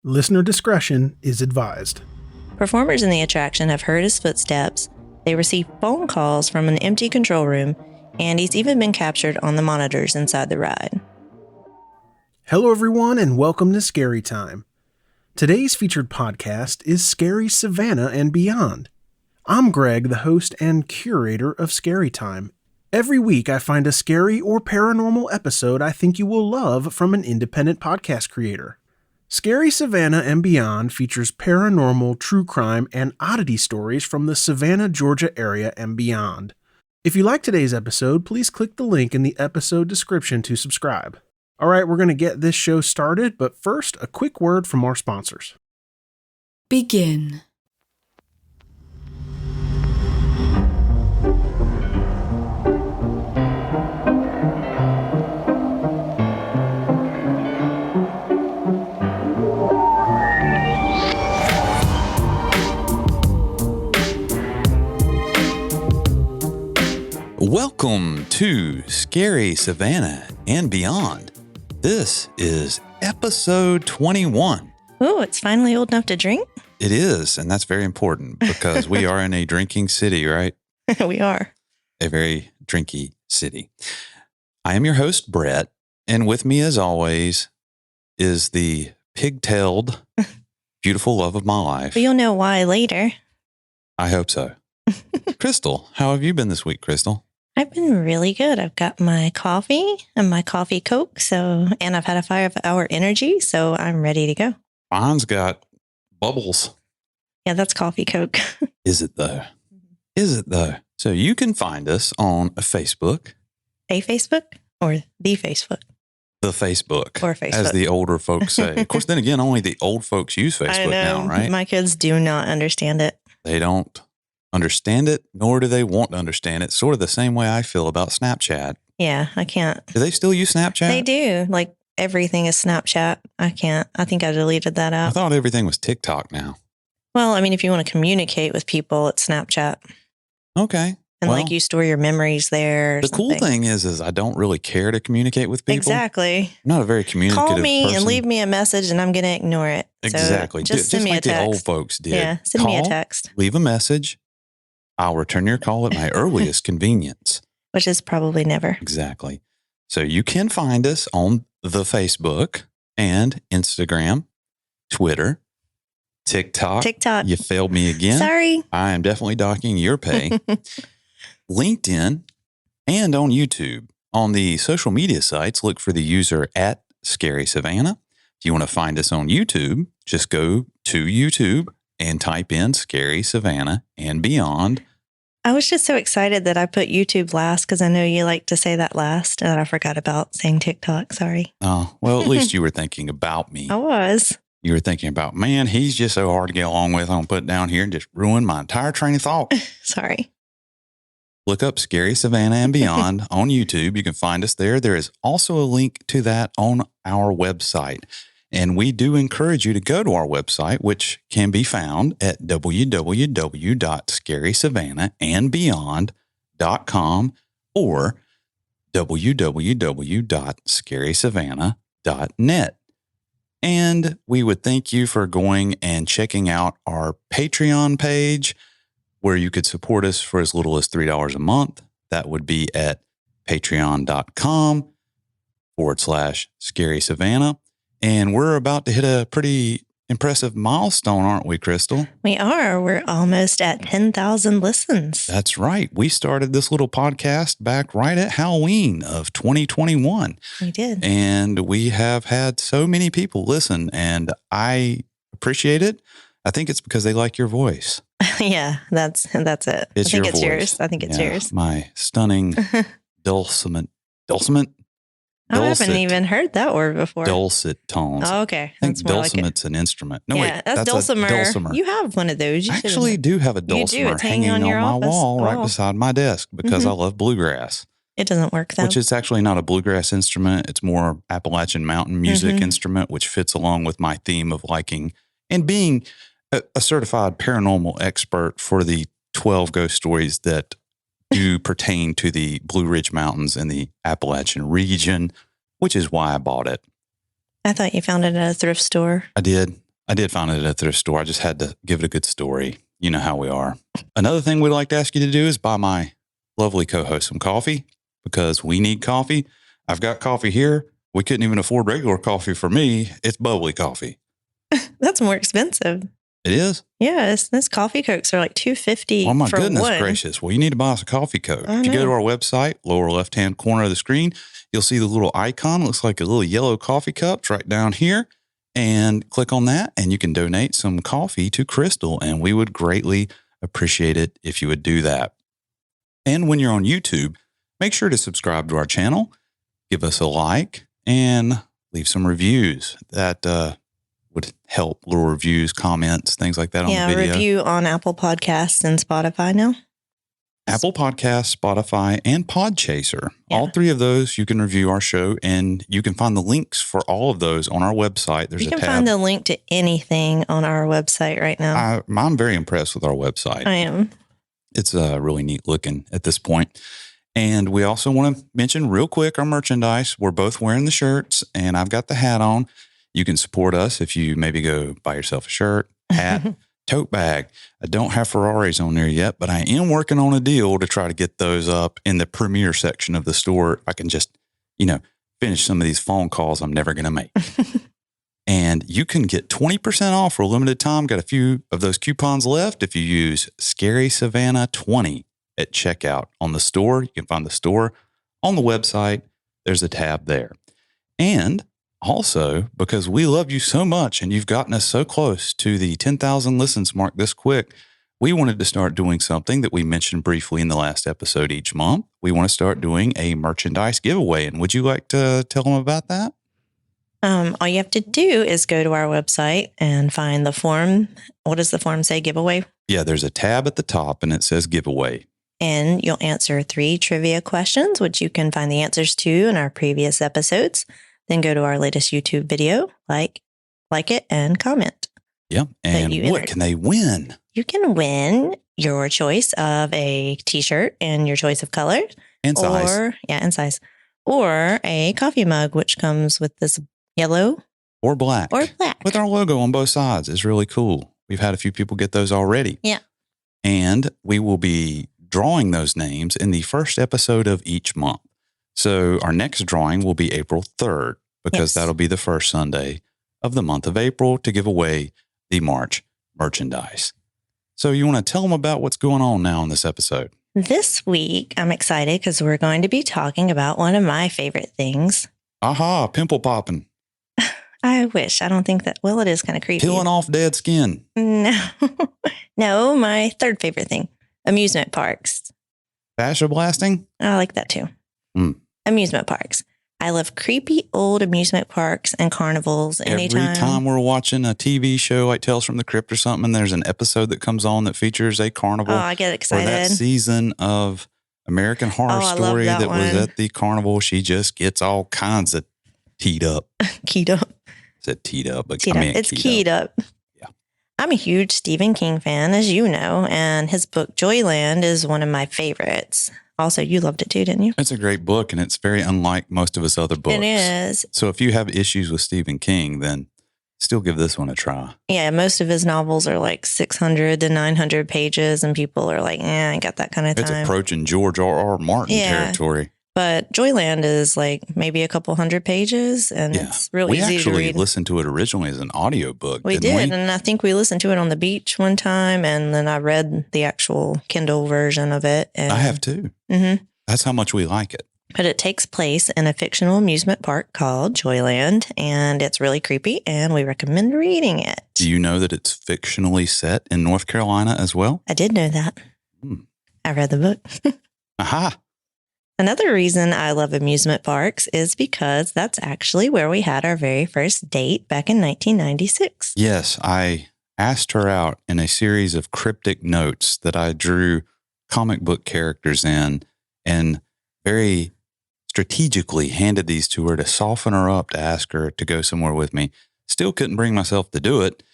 Listener discretion is advised. Performers in the attraction have heard his footsteps. They receive phone calls from an empty control room, and he's even been captured on the monitors inside the ride. Hello, everyone, and welcome to Scary Time. Today's featured podcast is Scary Savannah and Beyond. I'm Greg, the host and curator of Scary Time. Every week, I find a scary or paranormal episode I think you will love from an independent podcast creator. Scary Savannah and Beyond features paranormal, true crime, and oddity stories from the Savannah, Georgia area and beyond. If you like today's episode, please click the link in the episode description to subscribe. All right, we're going to get this show started, but first, a quick word from our sponsors. Begin. Welcome to Scary Savannah and Beyond. This is episode 21. Oh, it's finally old enough to drink? It is, and that's very important because we are in a drinking city, right? We are. A very drinky city. I am your host, Brett, and with me, as always, is the pigtailed, beautiful love of my life. But you'll know why later. I hope so. Crystal, how have you been this week, Crystal? I've been really good. I've got my coffee and my coffee Coke, and I've had a 5-hour energy, so I'm ready to go. Mine's got bubbles. Yeah, that's coffee Coke. Is it though? Is it though? So you can find us on Facebook. A Facebook or the Facebook? The Facebook. Or Facebook. As the older folks say. Of course, then again, only the old folks use Facebook now, right? My kids do not understand it. They don't understand it, nor do they want to understand it. Sort of the same way I feel about Snapchat. Yeah, I can't. Do they still use Snapchat? They do. Like everything is Snapchat. I can't. I think I deleted that I out. thought everything was TikTok now. Well, I mean, if you want to communicate with people, it's Snapchat. Okay. And well, like you store your memories there. The cool thing is I don't really care to communicate with people. Exactly. I'm not a very communicative Call me person. And leave me a message and I'm going to ignore it. Exactly. So just send me like a text. the old folks did. Yeah, send me a text. Leave a message. I'll return your call at my earliest convenience. Which is probably never. Exactly. So you can find us on the Facebook and Instagram, Twitter, TikTok. You failed me again. Sorry. I am definitely docking your pay. LinkedIn and on YouTube. On the social media sites, look for the user at Scary Savannah. If you want to find us on YouTube, just go to YouTube and type in Scary Savannah and Beyond. I was just so excited that I put YouTube last because I know you like to say that last and I forgot about saying TikTok. Sorry. Oh, well, at least you were thinking about me. I was. You were thinking about, man, he's just so hard to get along with. I'm going to put it down here and just ruin my entire train of thought. Sorry. Look up Scary Savannah and Beyond on YouTube. You can find us there. There is also a link to that on our website. And we do encourage you to go to our website, which can be found at www.scarysavannahandbeyond.com or www.scarysavannah.net. And we would thank you for going and checking out our Patreon page, where you could support us for as little as $3 a month. That would be at patreon.com/Scary Savannah. And we're about to hit a pretty impressive milestone, aren't we, Crystal? We are. We're almost at 10,000 listens. That's right. We started this little podcast back right at Halloween of 2021. We did. And we have had so many people listen, and I appreciate it. I think it's because they like your voice. Yeah, that's it. It's I think your it's voice. yours. I think it's yours. My stunning dulcet. I haven't even heard that word before. Dulcet tones. Oh, okay. I think dulcimet's an instrument. No, yeah, wait. That's dulcimer. a dulcimer. You have one of those. I actually do have a dulcimer hanging on my wall right beside my desk because I love bluegrass. It doesn't work though. Which is actually not a bluegrass instrument. It's more Appalachian mountain music instrument, which fits along with my theme of liking and being a certified paranormal expert for the 12 ghost stories that do pertain to the Blue Ridge Mountains and the Appalachian region, which is why I bought it. I thought you found it at a thrift store. I did. I did find it at the thrift store. I just had to give it a good story. You know how we are. Another thing we'd like to ask you to do is buy my lovely co-host some coffee, because we need coffee. I've got coffee here. We couldn't even afford regular coffee for me. It's bubbly coffee. That's more expensive. It is? Yes, this coffee cokes are like $2.50. Oh my for goodness one. gracious. Well, you need to buy us a coffee coke. I If you go know. to our website, lower left-hand corner of the screen, you'll see the little icon. It looks like a little yellow coffee cup right down here. And click on that and you can donate some coffee to Crystal. And we would greatly appreciate it if you would do that. And when you're on YouTube, make sure to subscribe to our channel, give us a like, and leave some reviews. That would help. Little reviews, comments, things like that on the video. Review on Apple Podcasts and Spotify now. Apple Podcasts, Spotify, and Podchaser. Yeah. All three of those, you can review our show, and you can find the links for all of those on our website. There's You a can tab. find the link to anything on our website right now. I'm very impressed with our website. I am. It's really neat looking at this point. And we also want to mention real quick our merchandise. We're both wearing the shirts, and I've got the hat on. You can support us if you maybe go buy yourself a shirt, hat, tote bag. I don't have Ferraris on there yet, but I am working on a deal to try to get those up in the premier section of the store. I can just, finish some of these phone calls I'm never going to make. And you can get 20% off for a limited time. Got a few of those coupons left if you use Scary Savannah 20 at checkout on the store. You can find the store on the website. There's a tab there. And also, because we love you so much and you've gotten us so close to the 10,000 listens mark this quick, we wanted to start doing something that we mentioned briefly in the last episode each month. We want to start doing a merchandise giveaway. And would you like to tell them about that? All you have to do is go to our website and find the form. What does the form say? Giveaway? Yeah, there's a tab at the top and it says giveaway. And you'll answer 3 trivia questions, which you can find the answers to in our previous episodes. Then go to our latest YouTube video, like it, and comment. Yeah. And what can they win? You can win your choice of a t-shirt and your choice of color. And size. And size. Or a coffee mug, which comes with this yellow. Or black. With our logo on both sides. It's really cool. We've had a few people get those already. Yeah. And we will be drawing those names in the first episode of each month. So our next drawing will be April 3rd, because that'll be the first Sunday of the month of April to give away the March merchandise. So you want to tell them about what's going on now in this episode? This week, I'm excited because we're going to be talking about one of my favorite things. Aha, pimple popping. I wish. I don't think that, well, it is kind of creepy. Peeling off dead skin. No, my third favorite thing, amusement parks. Fascia blasting? I like that too. Amusement parks. I love creepy old amusement parks and carnivals. Every time we're watching a TV show like Tales from the Crypt or something, and there's an episode that comes on that features a carnival. Oh, I get excited. Or that season of American Horror Story that was at the carnival, she just gets all kinds of teed up. Keyed up. I said teed up, but it's keyed up. Yeah. I'm a huge Stephen King fan, as you know, and his book Joyland is one of my favorites. Also, you loved it too, didn't you? It's a great book, and it's very unlike most of his other books. It is. So if you have issues with Stephen King, then still give this one a try. Yeah, most of his novels are like 600 to 900 pages, and people are like, I ain't got that kind of time. It's approaching George R.R. Martin territory. But Joyland is like maybe a couple hundred pages, and it's really easy to read. We actually listened to it originally as an audiobook. We did, and I think we listened to it on the beach one time, and then I read the actual Kindle version of it. And, I have too. Mm-hmm. That's how much we like it. But it takes place in a fictional amusement park called Joyland, and it's really creepy, and we recommend reading it. Do you know that it's fictionally set in North Carolina as well? I did know that. I read the book. Aha. Another reason I love amusement parks is because that's actually where we had our very first date back in 1996. Yes, I asked her out in a series of cryptic notes that I drew comic book characters in, and very strategically handed these to her to soften her up, to ask her to go somewhere with me. Still couldn't bring myself to do it.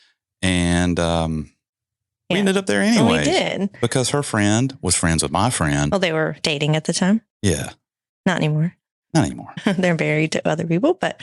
And we ended up there anyway. We did. Because her friend was friends with my friend. Well, they were dating at the time. Yeah. Not anymore. Not anymore. They're married to other people, but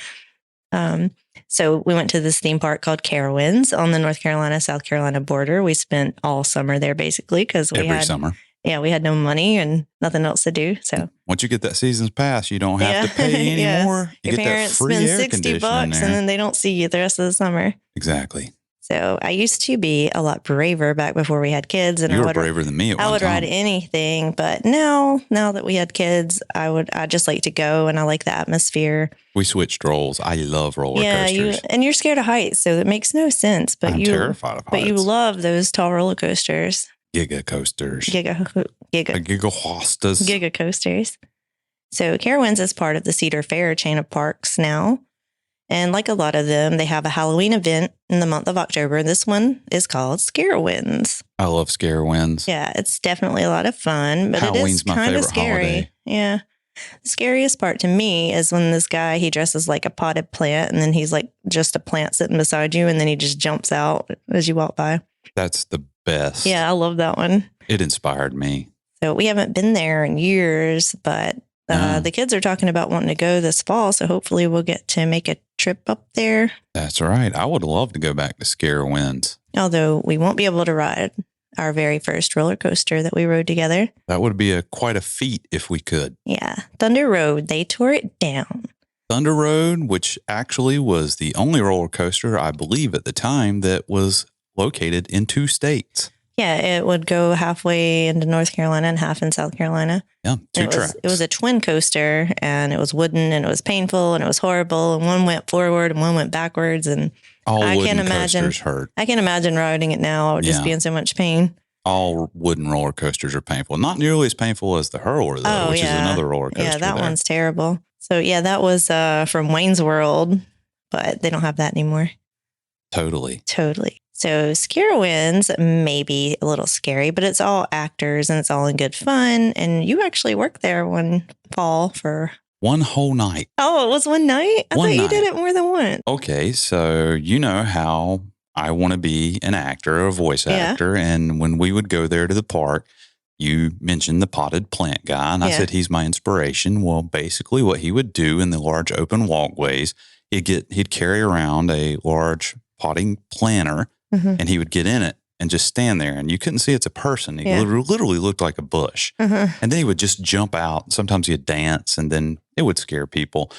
So we went to this theme park called Scarowinds on the North Carolina, South Carolina border. We spent all summer there basically because Every summer. Yeah, we had no money and nothing else to do. So once you get that season's pass, you don't have to pay anymore. Your You get that parents free spend air $60 conditioning and there. then they don't see you the rest of the summer. Exactly. So I used to be a lot braver back before we had kids, and You were braver than me at one time. I would ride anything, but now that we had kids, I just like to go, and I like the atmosphere. We switched roles. I love roller coasters. You're scared of heights, so it makes no sense. But I'm terrified of heights. But you love those tall roller coasters. Giga coasters. Giga coasters. So Carowinds is part of the Cedar Fair chain of parks now. And like a lot of them, they have a Halloween event in the month of October. This one is called Scarowinds. I love Scarowinds. Yeah, it's definitely a lot of fun, but Halloween's it is my kind of favorite scary. holiday. Yeah. The scariest part to me is when this guy, he dresses like a potted plant, and then he's like just a plant sitting beside you, and then he just jumps out as you walk by. That's the best. Yeah, I love that one. It inspired me. So we haven't been there in years, but the kids are talking about wanting to go this fall. So hopefully we'll get to make a trip up there. That's right. I would love to go back to Scarowinds. Although we won't be able to ride our very first roller coaster that we rode together. That would be quite a feat if we could. Yeah. Thunder Road, they tore it down. Thunder Road, which actually was the only roller coaster, I believe at the time, that was located in 2 states. Yeah, it would go halfway into North Carolina and half in South Carolina. Yeah, 2 tracks. It was a twin coaster, and it was wooden, and it was painful, and it was horrible. And one went forward and one went backwards. And all wooden coasters hurt. I can't imagine riding it now. I would just be in so much pain. All wooden roller coasters are painful. Not nearly as painful as the Hurler, though, which is another roller coaster. Yeah, that one's terrible. So, yeah, that was from Wayne's World, but they don't have that anymore. Totally. So Scarowinds may be a little scary, but it's all actors and it's all in good fun. And you actually worked there one fall for 1 whole night. Oh, it was one night? I thought you did it more than once. Okay, so you know how I want to be an actor, a voice actor. And when we would go there to the park, you mentioned the potted plant guy. And I said, he's my inspiration. Well, basically what he would do in the large open walkways, he'd carry around a large potting planter. Mm-hmm. And he would get in it and just stand there, and you couldn't see it's a person. He literally looked like a bush. Mm-hmm. And then he would just jump out. Sometimes he'd dance, and then it would scare people.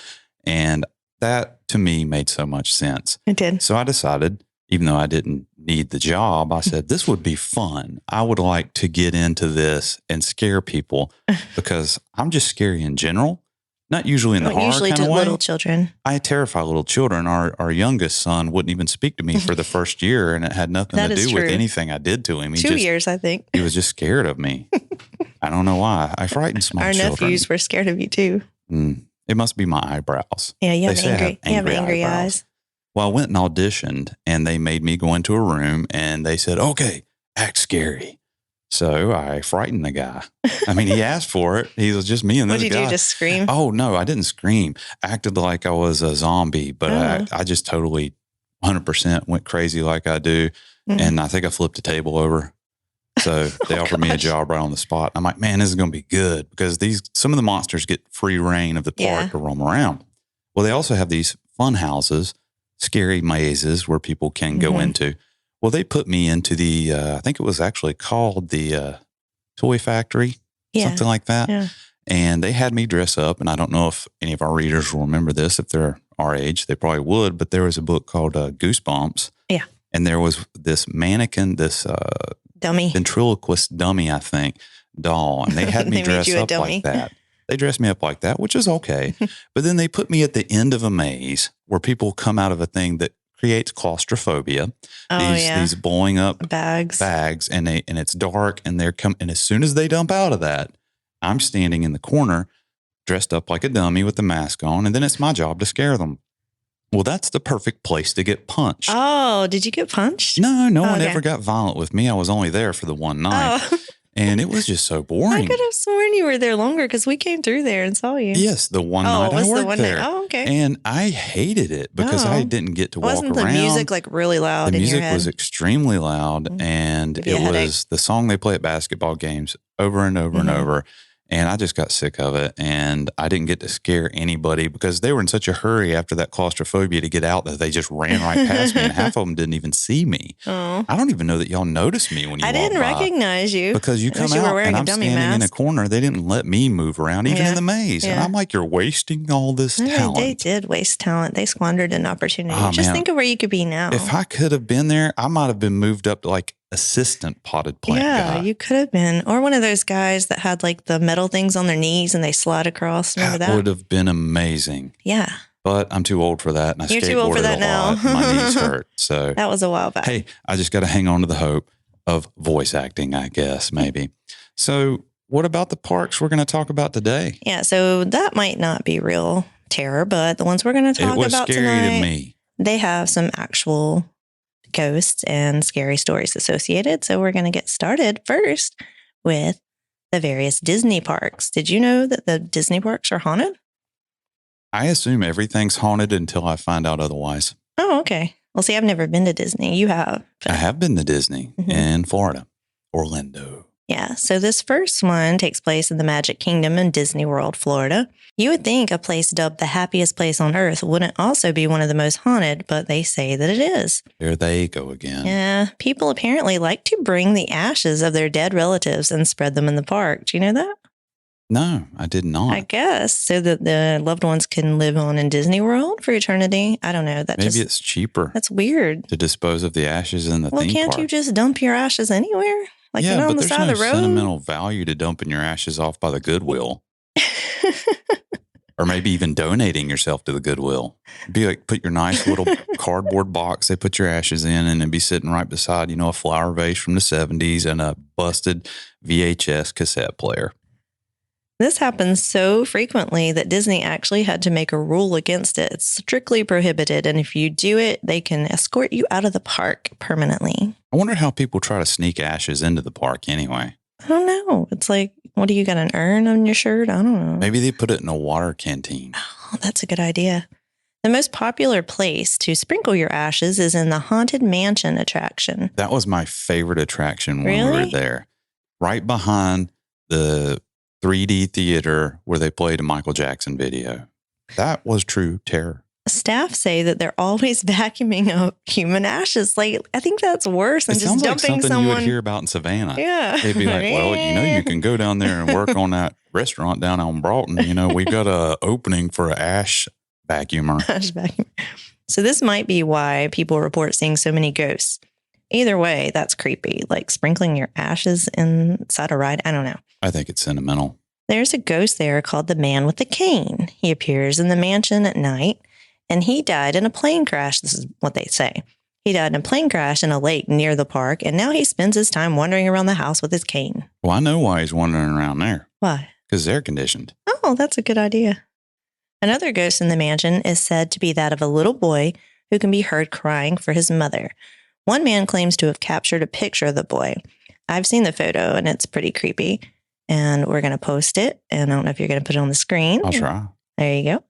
And that, to me, made so much sense. It did. So I decided, even though I didn't need the job, I said, this would be fun. I would like to get into this and scare people because I'm just scary in general. Not usually in the horror usually kind of to way. Little children. I terrify little children. Our youngest son wouldn't even speak to me for the first year, and it had nothing to do with anything I did to him. 2 years, I think. He was just scared of me. I don't know why. I frighten small children. Our nephews were scared of you too. It must be my eyebrows. Yeah, you have angry eyes. Well, I went and auditioned, and they made me go into a room, and they said, okay, act scary. So I frightened the guy. I mean, he asked for it. He was just me and this guy. What did you do, just scream? Oh, no, I didn't scream. Acted like I was a zombie, but I just totally 100% went crazy like I do. Mm-hmm. And I think I flipped the table over. So they offered me a job right on the spot. I'm like, man, this is going to be good because some of the monsters get free reign of the park to roam around. Well, they also have these fun houses, scary mazes where people can go into. Well, they put me into the, I think it was actually called the Toy Factory, something like that. Yeah. And they had me dress up. And I don't know if any of our readers will remember this. If they're our age, they probably would. But there was a book called Goosebumps. Yeah. And there was this mannequin, this dummy, ventriloquist dummy, I think, doll. And they had me dress up like that. They dressed me up like that, which is okay. But then they put me at the end of a maze where people come out of a thing that creates claustrophobia. These blowing up bags, and it's dark, and and as soon as they dump out of that, I'm standing in the corner, dressed up like a dummy with the mask on, and then it's my job to scare them. Well, that's the perfect place to get punched. Oh, did you get punched? No one ever got violent with me. I was only there for the one night. Oh. And it was just so boring. I could have sworn you were there longer because we came through there and saw you. Yes, the one night I worked there. Oh, okay. And I hated it because I didn't get to walk around. Wasn't the music like really loud in your head? The music was extremely loud, and it was the song they play at basketball games over and over and over. And I just got sick of it. And I didn't get to scare anybody because they were in such a hurry after that claustrophobia to get out that they just ran right past me. And half of them didn't even see me. Oh. I don't even know that y'all noticed me when you I walked didn't by. recognize you. Because you come out and I'm standing in a corner. They didn't let me move around, even in the maze. And I'm like, you're wasting all this talent. They did waste talent. They squandered an opportunity. Just think of where you could be now. If I could have been there, I might have been moved up to like assistant potted plant guy. Yeah, you could have been. Or one of those guys that had like the metal things on their knees and they slide across. Remember that? That would have been amazing. Yeah. But I'm too old for that. And You're too old for that now. My knees hurt. So that was a while back. Hey, I just got to hang on to the hope of voice acting, I guess, maybe. So what about the parks we're going to talk about today? Yeah, so that might not be real terror, but the ones we're going to talk about tonight. It was scary to me. They have some actual ghosts and scary stories associated. So we're going to get started first with the various Disney parks. Did you know that the Disney parks are haunted? I assume everything's haunted until I find out otherwise. Oh, okay. Well, see, I've never been to Disney. You have. I have been to Disney in Florida, Orlando. Yeah. So this first one takes place in the Magic Kingdom in Disney World, Florida. You would think a place dubbed the happiest place on earth wouldn't also be one of the most haunted, but they say that it is. There they go again. Yeah. People apparently like to bring the ashes of their dead relatives and spread them in the park. Do you know that? No, I did not. I guess so that the loved ones can live on in Disney World for eternity. I don't know. Maybe it's cheaper. That's weird. To dispose of the ashes in the theme park. Well, can't you just dump your ashes anywhere? Like yeah, on the side of the road? There's no sentimental value to dumping your ashes off by the Goodwill. Or maybe even donating yourself to the Goodwill. It'd be like put your nice little cardboard box they put your ashes in and it'd be sitting right beside, a flower vase from the 70s and a busted VHS cassette player. This happens so frequently that Disney actually had to make a rule against it. It's strictly prohibited. And if you do it, they can escort you out of the park permanently. I wonder how people try to sneak ashes into the park anyway. I don't know. It's like, what do you got, an urn on your shirt? I don't know. Maybe they put it in a water canteen. Oh, that's a good idea. The most popular place to sprinkle your ashes is in the Haunted Mansion attraction. That was my favorite attraction when we were there. Right behind the 3D theater where they played a Michael Jackson video. That was true terror. Staff say that they're always vacuuming up human ashes. Like, I think that's worse than just dumping like something someone. You would hear about in Savannah. Yeah. They'd be like, well, you can go down there and work on that restaurant down on Broughton. We've got a opening for an ash vacuumer. Ash vacuumer. So this might be why people report seeing so many ghosts. Either way, that's creepy. Like sprinkling your ashes inside a ride. I don't know. I think it's sentimental. There's a ghost there called the Man with the Cane. He appears in the mansion at night, and he died in a plane crash. This is what they say. He died in a plane crash in a lake near the park, and now he spends his time wandering around the house with his cane. Well, I know why he's wandering around there. Why? Because it's air conditioned. Oh, that's a good idea. Another ghost in the mansion is said to be that of a little boy who can be heard crying for his mother. One man claims to have captured a picture of the boy. I've seen the photo, and it's pretty creepy. And we're going to post it. And I don't know if you're going to put it on the screen. I'll try. There you go.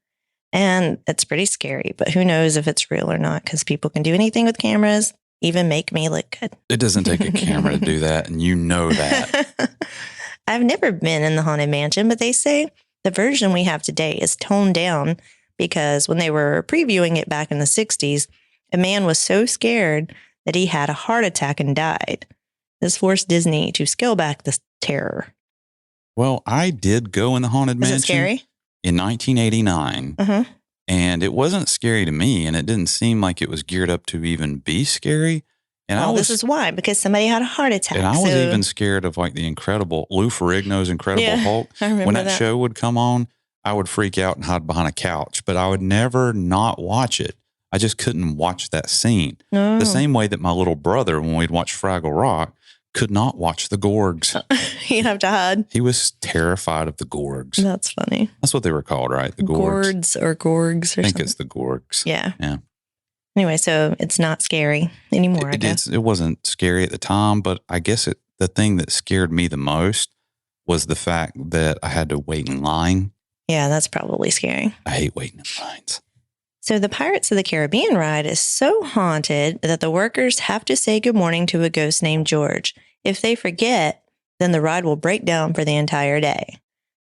And it's pretty scary, but who knows if it's real or not, because people can do anything with cameras, even make me look good. It doesn't take a camera to do that, and you know that. I've never been in the Haunted Mansion, but they say the version we have today is toned down because when they were previewing it back in the 60s, a man was so scared that he had a heart attack and died. This forced Disney to scale back the terror. Well, I did go in the Haunted Mansion. Is it scary? In 1989. And it wasn't scary to me, and it didn't seem like it was geared up to even be scary. And this is why, because somebody had a heart attack. And I was even scared of like the Incredible, Lou Ferrigno's Incredible Hulk. I remember when that show would come on, I would freak out and hide behind a couch, but I would never not watch it. I just couldn't watch that scene. Oh. The same way that my little brother, when we'd watch Fraggle Rock, could not watch the Gorgs. He'd have to hide. He was terrified of the Gorgs. That's funny. That's what they were called, right? The Gorgs. Gords or Gorgs or something. I think it's the Gorgs. Yeah. Yeah. Anyway, so it's not scary anymore, I guess. It wasn't scary at the time, but I guess the thing that scared me the most was the fact that I had to wait in line. Yeah, that's probably scary. I hate waiting in lines. So the Pirates of the Caribbean ride is so haunted that the workers have to say good morning to a ghost named George. If they forget, then the ride will break down for the entire day.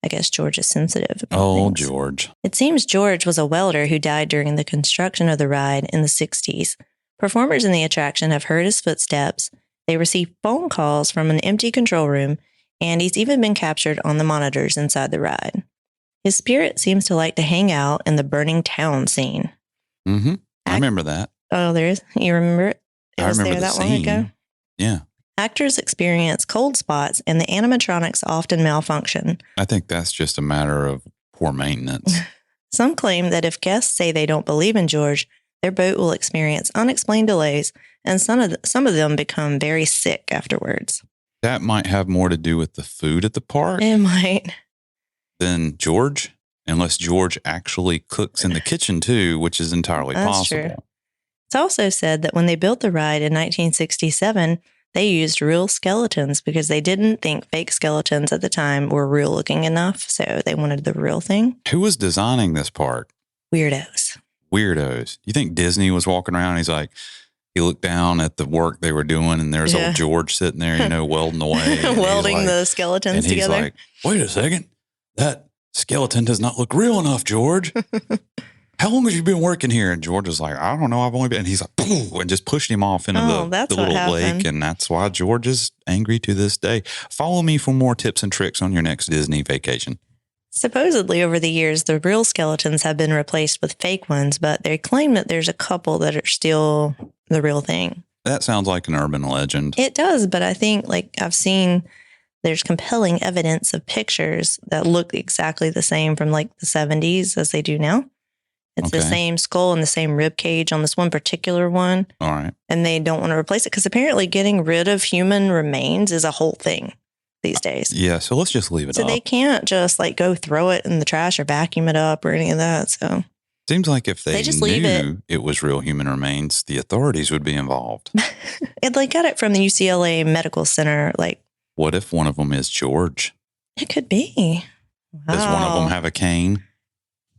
I guess George is sensitive about things. things. George. It seems George was a welder who died during the construction of the ride in the 60s. Performers in the attraction have heard his footsteps. They receive phone calls from an empty control room, and he's even been captured on the monitors inside the ride. His spirit seems to like to hang out in the burning town scene. Mm-hmm. I remember that. Oh, there is? You remember it? I remember the scene. Long ago? Yeah. Actors experience cold spots, and the animatronics often malfunction. I think that's just a matter of poor maintenance. Some claim that if guests say they don't believe in George, their boat will experience unexplained delays, and some of them become very sick afterwards. That might have more to do with the food at the park. It might. Than George, unless George actually cooks in the kitchen too, which is entirely possible. True. It's also said that when they built the ride in 1967, they used real skeletons because they didn't think fake skeletons at the time were real looking enough. So they wanted the real thing. Who was designing this park? Weirdos. You think Disney was walking around and he's like, he looked down at the work they were doing and there's old George sitting there, welding away. Welding the skeletons together. He's like, wait a second. That skeleton does not look real enough, George. How long have you been working here? And George is like, I don't know. I've only been, and he's like, poof, and just pushed him off into the little lake. And that's why George is angry to this day. Follow me for more tips and tricks on your next Disney vacation. Supposedly over the years, the real skeletons have been replaced with fake ones, but they claim that there's a couple that are still the real thing. That sounds like an urban legend. It does, but I think I've seen there's compelling evidence of pictures that look exactly the same from the 70s as they do now. It's the same skull and the same rib cage on this one particular one. All right. And they don't want to replace it because apparently getting rid of human remains is a whole thing these days. Yeah, so let's just leave it up. So they can't just go throw it in the trash or vacuum it up or any of that. So seems like if they just knew it was real human remains, the authorities would be involved. They got it from the UCLA Medical Center. What if one of them is George? It could be. Wow. Does one of them have a cane?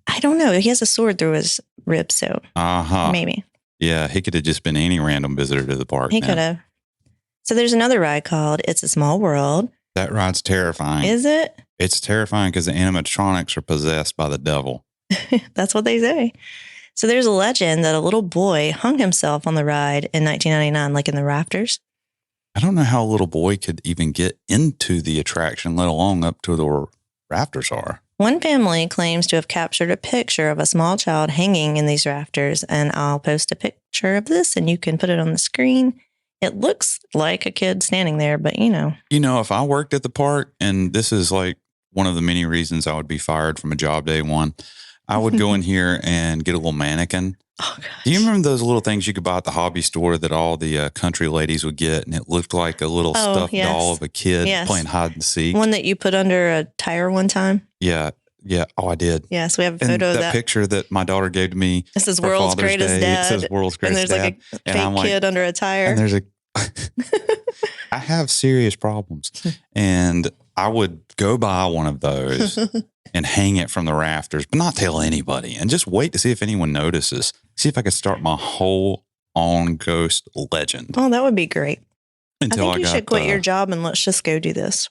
I don't know. He has a sword through his ribs, so maybe. Yeah, he could have just been any random visitor to the park. He could have. So there's another ride called It's a Small World. That ride's terrifying. Is it? It's terrifying because the animatronics are possessed by the devil. That's what they say. So there's a legend that a little boy hung himself on the ride in 1999, in the rafters. I don't know how a little boy could even get into the attraction, let alone up to the rafters are. One family claims to have captured a picture of a small child hanging in these rafters, and I'll post a picture of this and you can put it on the screen. It looks like a kid standing there, but if I worked at the park, and this is one of the many reasons I would be fired from a job day one, I would go in here and get a little mannequin. Oh, gosh. Do you remember those little things you could buy at the hobby store that all the country ladies would get? And it looked like a little stuffed doll of a kid playing hide and seek. One that you put under a tire one time? Yeah. Yeah. Oh, I did. Yeah. So we have a photo of that picture that my daughter gave to me. This is World's Greatest Dad. It says World's Greatest Dad. And there's a fake kid under a tire. And there's I have serious problems. And I would go buy one of those and hang it from the rafters, but not tell anybody, and just wait to see if anyone notices. See if I could start my whole own ghost legend. Oh, that would be great. I think you should quit your job and let's just go do this.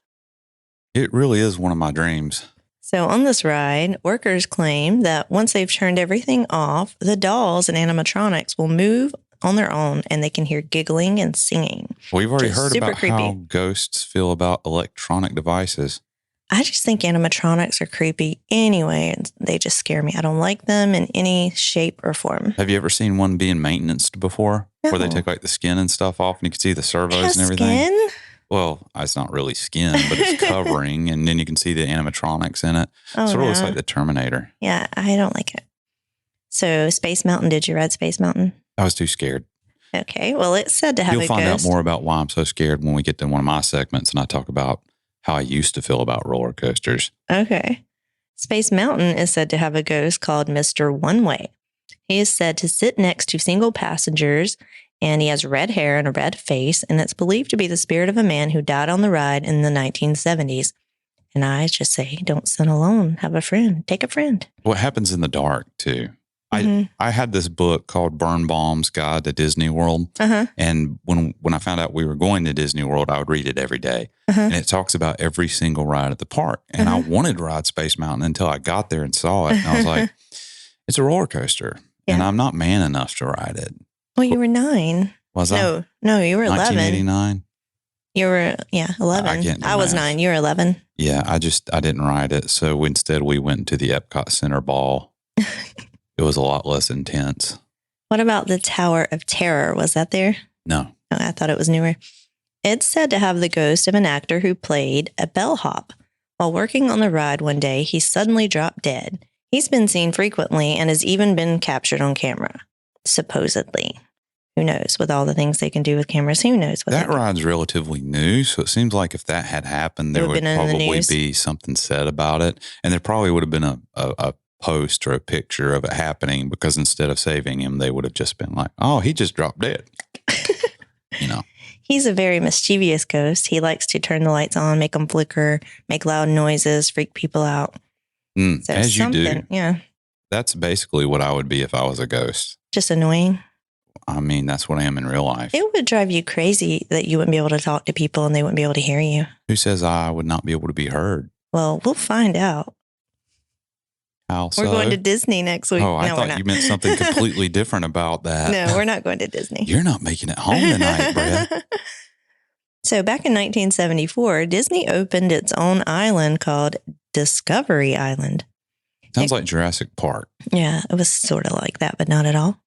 It really is one of my dreams. So on this ride, workers claim that once they've turned everything off, the dolls and animatronics will move on their own and they can hear giggling and singing. We've already heard about how ghosts feel about electronic devices. I just think animatronics are creepy anyway, and they just scare me. I don't like them in any shape or form. Have you ever seen one being maintained before? No. Where they take the skin and stuff off and you can see the servos and everything? Skin? Well, it's not really skin, but it's covering, and then you can see the animatronics in it. Oh, sort of looks like the Terminator. Yeah, I don't like it. So Space Mountain, did you ride Space Mountain? I was too scared. Okay, well, it's said to have a ghost. You'll find out more about why I'm so scared when we get to one of my segments and I talk about how I used to feel about roller coasters. Okay. Space Mountain is said to have a ghost called Mr. One Way. He is said to sit next to single passengers, and he has red hair and a red face, and it's believed to be the spirit of a man who died on the ride in the 1970s. And I just say, don't sit alone. Have a friend. Take a friend. What happens in the dark, too? I had this book called Birnbaum's Guide to Disney World. And when I found out we were going to Disney World, I would read it every day. And it talks about every single ride at the park. And I wanted to ride Space Mountain until I got there and saw it. And I was like, it's a roller coaster. Yeah. And I'm not man enough to ride it. Well, you were 9. Was I? No, you were 11. 1989. You were, 11. I was 9. You were 11. Yeah, I didn't ride it. So instead we went to the Epcot Center ball. It was a lot less intense. What about the Tower of Terror? Was that there? No. Oh, I thought it was newer. It's said to have the ghost of an actor who played a bellhop. While working on the ride one day, he suddenly dropped dead. He's been seen frequently and has even been captured on camera, supposedly. Who knows? With all the things they can do with cameras, who knows? That ride's relatively new, so it seems like if that had happened, there would probably be something said about it. And there probably would have been a post or a picture of it happening, because instead of saving him, they would have just been like, oh, he just dropped dead. He's a very mischievous ghost. He likes to turn the lights on, make them flicker, make loud noises, freak people out. So as you do. Yeah. That's basically what I would be if I was a ghost. Just annoying. I mean, that's what I am in real life. It would drive you crazy that you wouldn't be able to talk to people and they wouldn't be able to hear you. Who says I would not be able to be heard? Well, we'll find out. How so? We're going to Disney next week. Oh, I thought you meant something completely different about that. No, we're not going to Disney. You're not making it home tonight, Brett. So back in 1974, Disney opened its own island called Discovery Island. Sounds like Jurassic Park. Yeah, it was sort of like that, but not at all.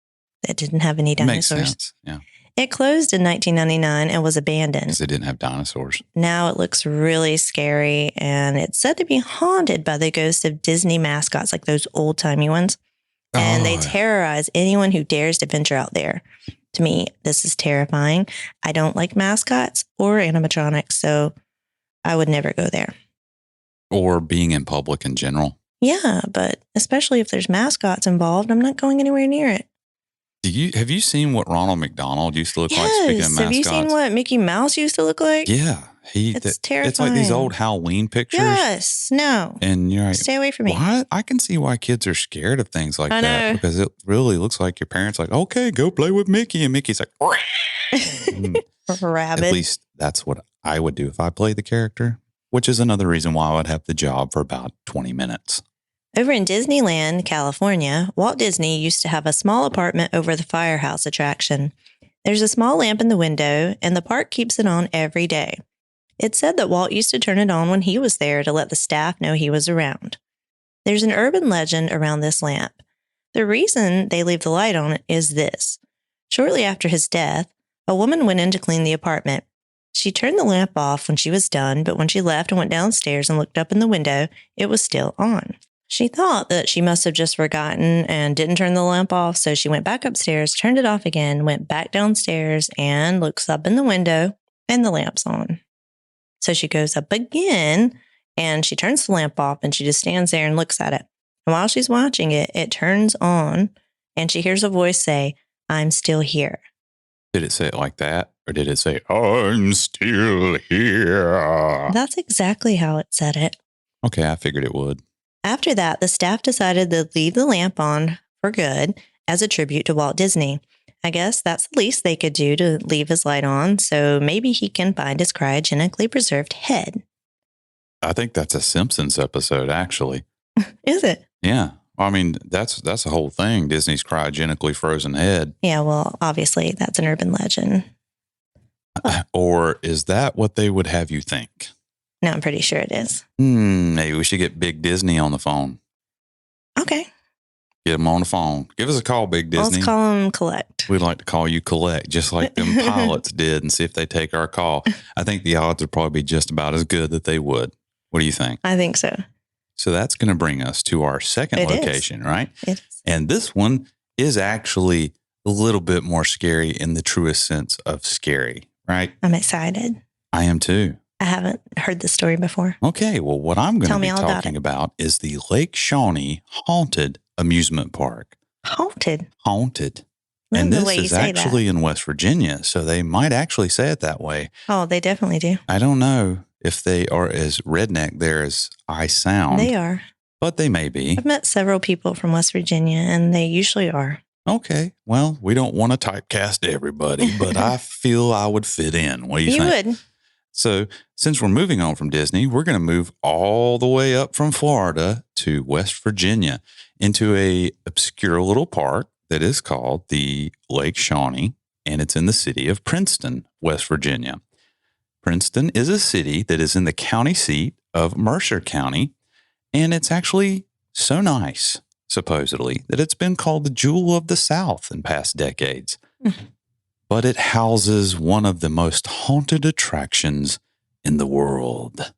It didn't have any dinosaurs. Makes sense, yeah. It closed in 1999 and was abandoned. Because it didn't have dinosaurs. Now it looks really scary, and it's said to be haunted by the ghosts of Disney mascots, like those old-timey ones. And they terrorize anyone who dares to venture out there. To me, this is terrifying. I don't like mascots or animatronics, so I would never go there. Or being in public in general. Yeah, but especially if there's mascots involved, I'm not going anywhere near it. Have you seen what Ronald McDonald used to look like, speaking of mascots? Have you seen what Mickey Mouse used to look like? Yeah. It's terrifying. It's like these old Halloween pictures. Yes. No. And you're like, stay away from me. Why? I can see why kids are scared of things like that. Because it really looks like your parents like, okay, go play with Mickey. And Mickey's like, rabbit. At least that's what I would do if I played the character, which is another reason why I would have the job for about 20 minutes. Over in Disneyland, California, Walt Disney used to have a small apartment over the firehouse attraction. There's a small lamp in the window, and the park keeps it on every day. It's said that Walt used to turn it on when he was there to let the staff know he was around. There's an urban legend around this lamp. The reason they leave the light on is this. Shortly after his death, a woman went in to clean the apartment. She turned the lamp off when she was done, but when she left and went downstairs and looked up in the window, it was still on. She thought that she must have just forgotten and didn't turn the lamp off, so she went back upstairs, turned it off again, went back downstairs, and looks up in the window, and the lamp's on. So she goes up again, and she turns the lamp off, and she just stands there and looks at it. And while she's watching it, it turns on, and she hears a voice say, "I'm still here." Did it say it like that? Or did it say, "I'm still here"? That's exactly how it said it. Okay, I figured it would. After that, the staff decided to leave the lamp on for good as a tribute to Walt Disney. I guess that's the least they could do to leave his light on, so maybe he can find his cryogenically preserved head. I think that's a Simpsons episode, actually. Is it? Yeah. I mean, that's the whole thing, Disney's cryogenically frozen head. Yeah, well, obviously, that's an urban legend. Or is that what they would have you think? No, I'm pretty sure it is. Maybe we should get Big Disney on the phone. Okay. Get him on the phone. Give us a call, Big Disney. Let's call him Collect. We'd like to call you Collect, just like them pilots did, and see if they take our call. I think the odds would probably be just about as good that they would. What do you think? I think so. So that's going to bring us to our second location, right? It is. And this one is actually a little bit more scary in the truest sense of scary, right? I'm excited. I am too. I haven't heard this story before. Okay, well, what I'm going to be talking about is the Lake Shawnee Haunted Amusement Park. Haunted? Haunted. And this is actually in West Virginia, so they might actually say it that way. Oh, they definitely do. I don't know if they are as redneck there as I sound. They are. but they may be. I've met several people from West Virginia, and they usually are. Okay. Well, we don't want to typecast everybody, but I feel I would fit in. What do you think? You would. So since we're moving on from Disney, we're going to move all the way up from Florida to West Virginia into a obscure little park that is called the Lake Shawnee, and it's in the city of Princeton, West Virginia. Princeton is a city that is in the county seat of Mercer County, and it's actually so nice, supposedly, that it's been called the Jewel of the South in past decades. But it houses one of the most haunted attractions in the world.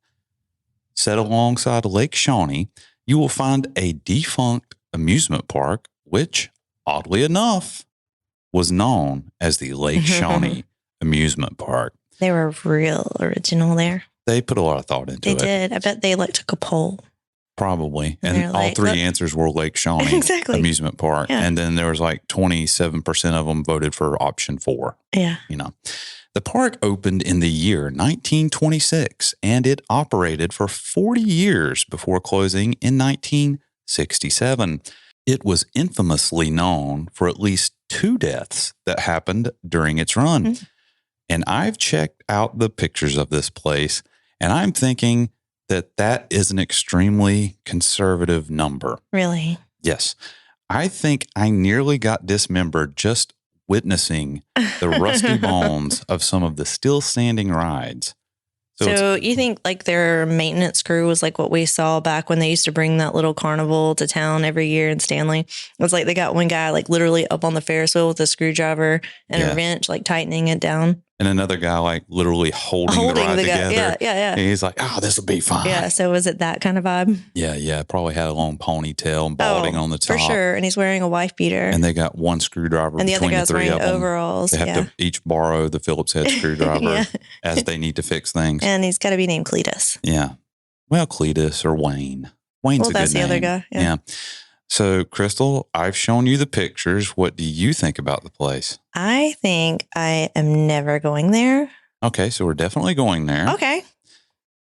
Set alongside Lake Shawnee, you will find a defunct amusement park, which, oddly enough, was known as the Lake Shawnee Amusement Park. They were real original there. They put a lot of thought into it. They did. I bet they took a poll. Probably. And all three answers were Lake Shawnee Amusement Park. Yeah. And then there was 27% of them voted for option 4. Yeah. The park opened in the year 1926, and it operated for 40 years before closing in 1967. It was infamously known for at least 2 deaths that happened during its run. Mm-hmm. And I've checked out the pictures of this place, and I'm thinking that is an extremely conservative number. Really? Yes. I think I nearly got dismembered just witnessing the rusty bones of some of the still standing rides. So you think their maintenance crew was what we saw back when they used to bring that little carnival to town every year in Stanley? It was they got one guy literally up on the Ferris wheel with a screwdriver and a wrench tightening it down. And another guy literally holding the ride together. Yeah. And he's this will be fine. Yeah, so was it that kind of vibe? Yeah. Probably had a long ponytail and balding on the top. For sure. And he's wearing a wife beater. And they got one screwdriver and the between other the 3 of them. Overalls. They have to each borrow the Phillips head screwdriver as they need to fix things. And he's got to be named Cletus. Yeah. Well, Cletus or Wayne. Wayne's a good name. That's the other guy. Yeah. So, Crystal, I've shown you the pictures. What do you think about the place? I think I am never going there. Okay, so we're definitely going there. Okay.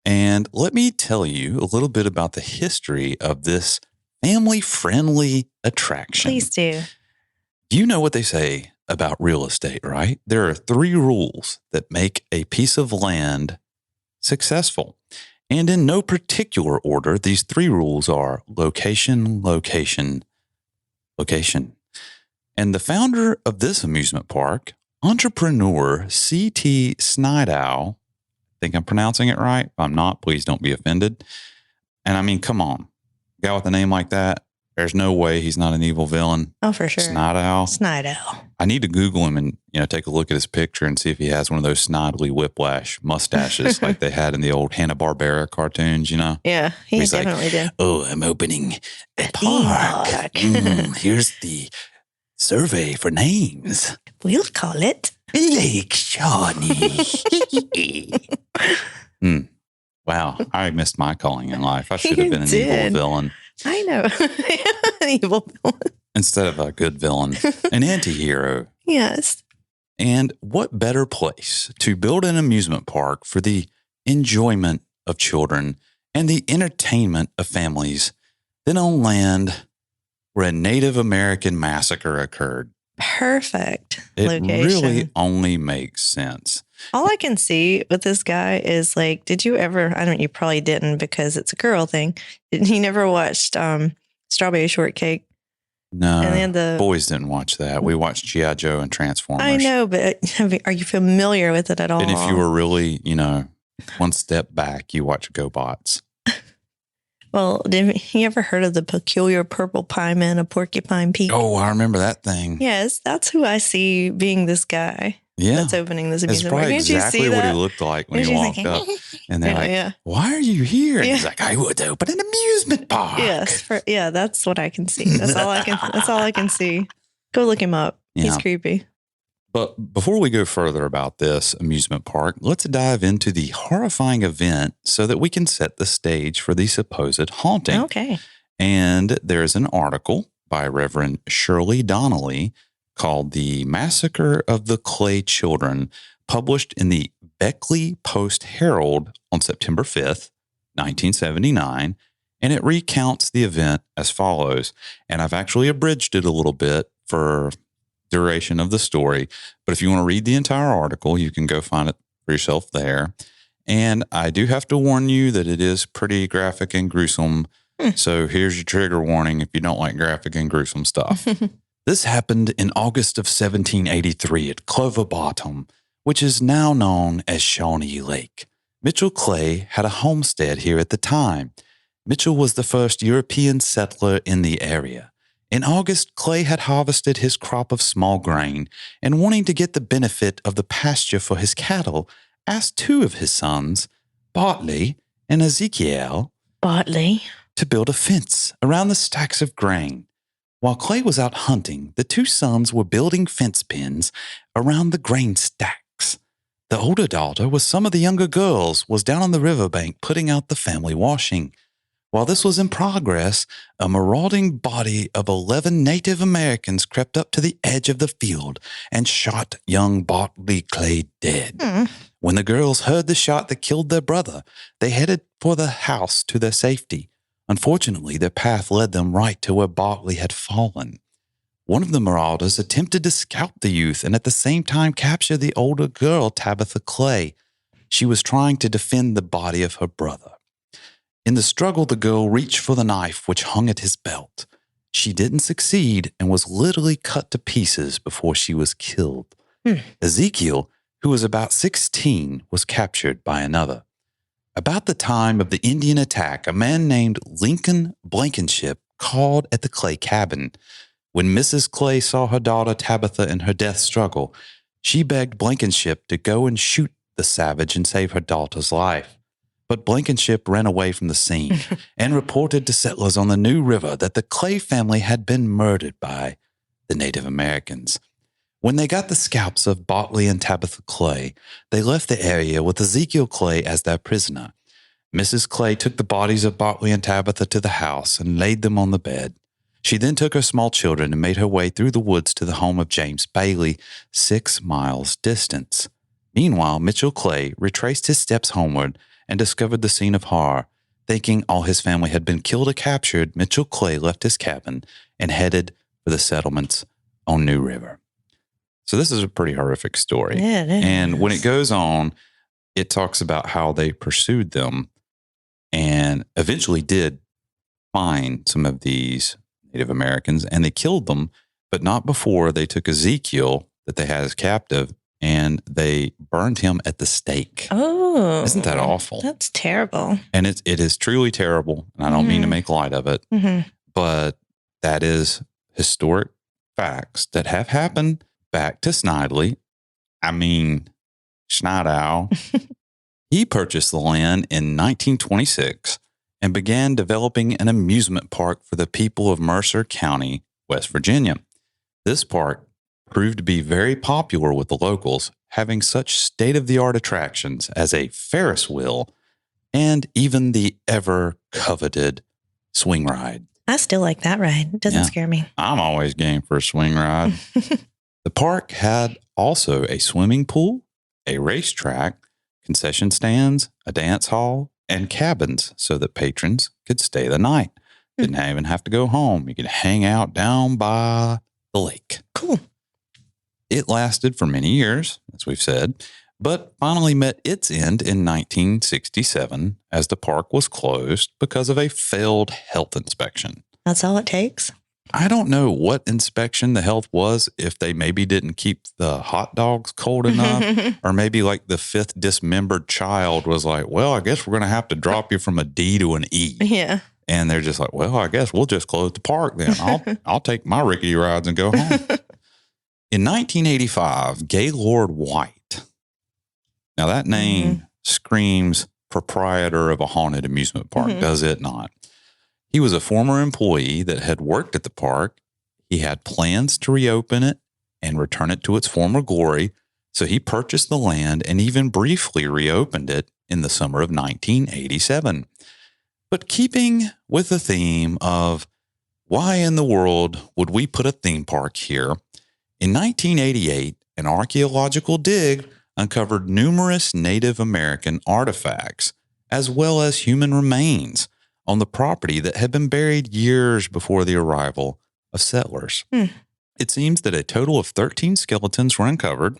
And let me tell you a little bit about the history of this family-friendly attraction. Please do. You know what they say about real estate, right? There are 3 rules that make a piece of land successful. And in no particular order, these 3 rules are location, location, location. And the founder of this amusement park, entrepreneur C.T. Snidow, I think I'm pronouncing it right. If I'm not, please don't be offended. And I mean, come on. A guy with a name like that, there's no way he's not an evil villain. Oh, for sure. Snidow. I need to Google him and take a look at his picture and see if he has one of those snidely whiplash mustaches like they had in the old Hanna-Barbera cartoons, Yeah, he definitely did. Oh, I'm opening a park. Here's the survey for names. We'll call it Lake Shawnee. Wow, I missed my calling in life. I should have been an evil villain. I know. An evil villain. Instead of a good villain, an anti-hero. Yes. And what better place to build an amusement park for the enjoyment of children and the entertainment of families than on land where a Native American massacre occurred? Perfect location. It really only makes sense. All I can see with this guy is did you ever, you probably didn't because it's a girl thing. You never watched Strawberry Shortcake? No, and the boys didn't watch that. We watched G.I. Joe and Transformers. I know, but are you familiar with it at all? And if you were really, one step back, you watch GoBots. Well, have you ever heard of the peculiar purple pie man of Porcupine Peak? Oh, I remember that thing. Yes, that's who I see being this guy. Yeah. That's opening this amusement park. That's probably exactly what he looked like when he walked up. And they're why are you here? And he's I would open an amusement park. Yes. That's what I can see. That's all I can see. Go look him up. Yeah. He's creepy. But before we go further about this amusement park, let's dive into the horrifying event so that we can set the stage for the supposed haunting. Okay. And there's an article by Reverend Shirley Donnelly called The Massacre of the Clay Children, published in the Beckley Post-Herald on September 5th, 1979. and it recounts the event as follows. And I've actually abridged it a little bit for duration of the story, but if you want to read the entire article, you can go find it for yourself there. And I do have to warn you that it is pretty graphic and gruesome. So here's your trigger warning if you don't like graphic and gruesome stuff. This happened in August of 1783 at Clover Bottom, which is now known as Shawnee Lake. Mitchell Clay had a homestead here at the time. Mitchell was the first European settler in the area. In August, Clay had harvested his crop of small grain and, wanting to get the benefit of the pasture for his cattle, asked two of his sons, Bartley and Ezekiel, to build a fence around the stacks of grain. While Clay was out hunting, the two sons were building fence pins around the grain stacks. The older daughter, with some of the younger girls, was down on the riverbank putting out the family washing. While this was in progress, a marauding body of 11 Native Americans crept up to the edge of the field and shot young Bartley Clay dead. When the girls heard the shot that killed their brother, they headed for the house to their safety. Unfortunately, their path led them right to where Bartley had fallen. One of the marauders attempted to scalp the youth and at the same time capture the older girl, Tabitha Clay. She was trying to defend the body of her brother. In the struggle, the girl reached for the knife which hung at his belt. She didn't succeed and was literally cut to pieces before she was killed. Ezekiel, who was about 16, was captured by another. About the time of the Indian attack, a man named Lincoln Blankenship called at the Clay cabin. When Mrs. Clay saw her daughter Tabitha in her death struggle, she begged Blankenship to go and shoot the savage and save her daughter's life. But Blankenship ran away from the scene and reported to settlers on the New River that the Clay family had been murdered by the Native Americans. When they got the scalps of Bartley and Tabitha Clay, they left the area with Ezekiel Clay as their prisoner. Mrs. Clay took the bodies of Bartley and Tabitha to the house and laid them on the bed. She then took her small children and made her way through the woods to the home of James Bailey, 6 miles distant. Meanwhile, Mitchell Clay retraced his steps homeward and discovered the scene of horror. Thinking all his family had been killed or captured, Mitchell Clay left his cabin and headed for the settlements on New River. So this is a pretty horrific story. Yeah, it is. And when it goes on, it talks about how they pursued them and eventually did find some of these Native Americans, and they killed them, but not before they took Ezekiel that they had as captive and they burned him at the stake. Oh. Isn't that awful? That's terrible. And it is truly terrible. And I don't mean to make light of it, but that is historic facts that have happened. Back to Snidely. I mean, Schneidow. He purchased the land in 1926 and began developing an amusement park for the people of Mercer County, West Virginia. This park proved to be very popular with the locals, having such state-of-the-art attractions as a Ferris wheel and even the ever-coveted swing ride. I still like that ride. It doesn't scare me. I'm always game for a swing ride. The park had also a swimming pool, a racetrack, concession stands, a dance hall, and cabins so that patrons could stay the night. Didn't even have to go home. You could hang out down by the lake. Cool. It lasted for many years, as we've said, but finally met its end in 1967 as the park was closed because of a failed health inspection. That's all it takes? I don't know what inspection the health was, if they maybe didn't keep the hot dogs cold enough, or maybe like the 5th dismembered child was like, well, I guess we're going to have to drop you from a D to an E. Yeah. And they're just like, well, I guess we'll just close the park then. I'll take my rickety rides and go home. In 1985, Gaylord White. Now that name screams proprietor of a haunted amusement park, does it not? He was a former employee that had worked at the park. He had plans to reopen it and return it to its former glory, so he purchased the land and even briefly reopened it in the summer of 1987. But keeping with the theme of why in the world would we put a theme park here, in 1988, an archaeological dig uncovered numerous Native American artifacts, as well as human remains, on the property that had been buried years before the arrival of settlers. It seems that a total of 13 skeletons were uncovered,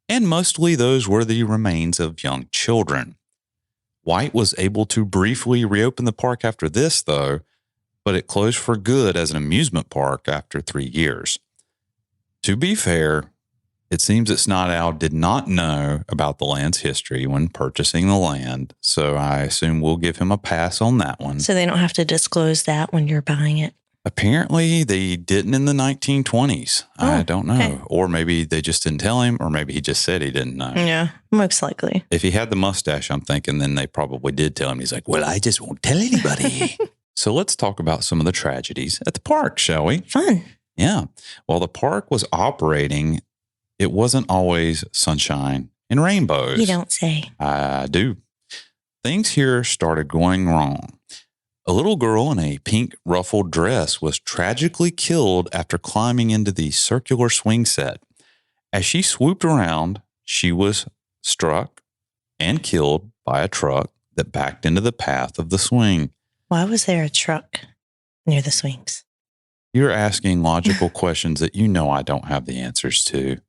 and mostly those were the remains of young children. White was able to briefly reopen the park after this, though, but it closed for good as an amusement park after 3 years. To be fair, it seems that Snot Owl did not know about the land's history when purchasing the land, so I assume we'll give him a pass on that one. So they don't have to disclose that when you're buying it? Apparently, they didn't in the 1920s. I don't know. Okay. Or maybe they just didn't tell him, or maybe he just said he didn't know. Yeah, most likely. If he had the mustache, I'm thinking then they probably did tell him. He's like, well, I just won't tell anybody. So let's talk about some of the tragedies at the park, shall we? Fun. Yeah. While the park was operating, it wasn't always sunshine and rainbows. You don't say. I do. Things here started going wrong. A little girl in a pink ruffled dress was tragically killed after climbing into the circular swing set. As she swooped around, she was struck and killed by a truck that backed into the path of the swing. Why was there a truck near the swings? You're asking logical questions that you know I don't have the answers to.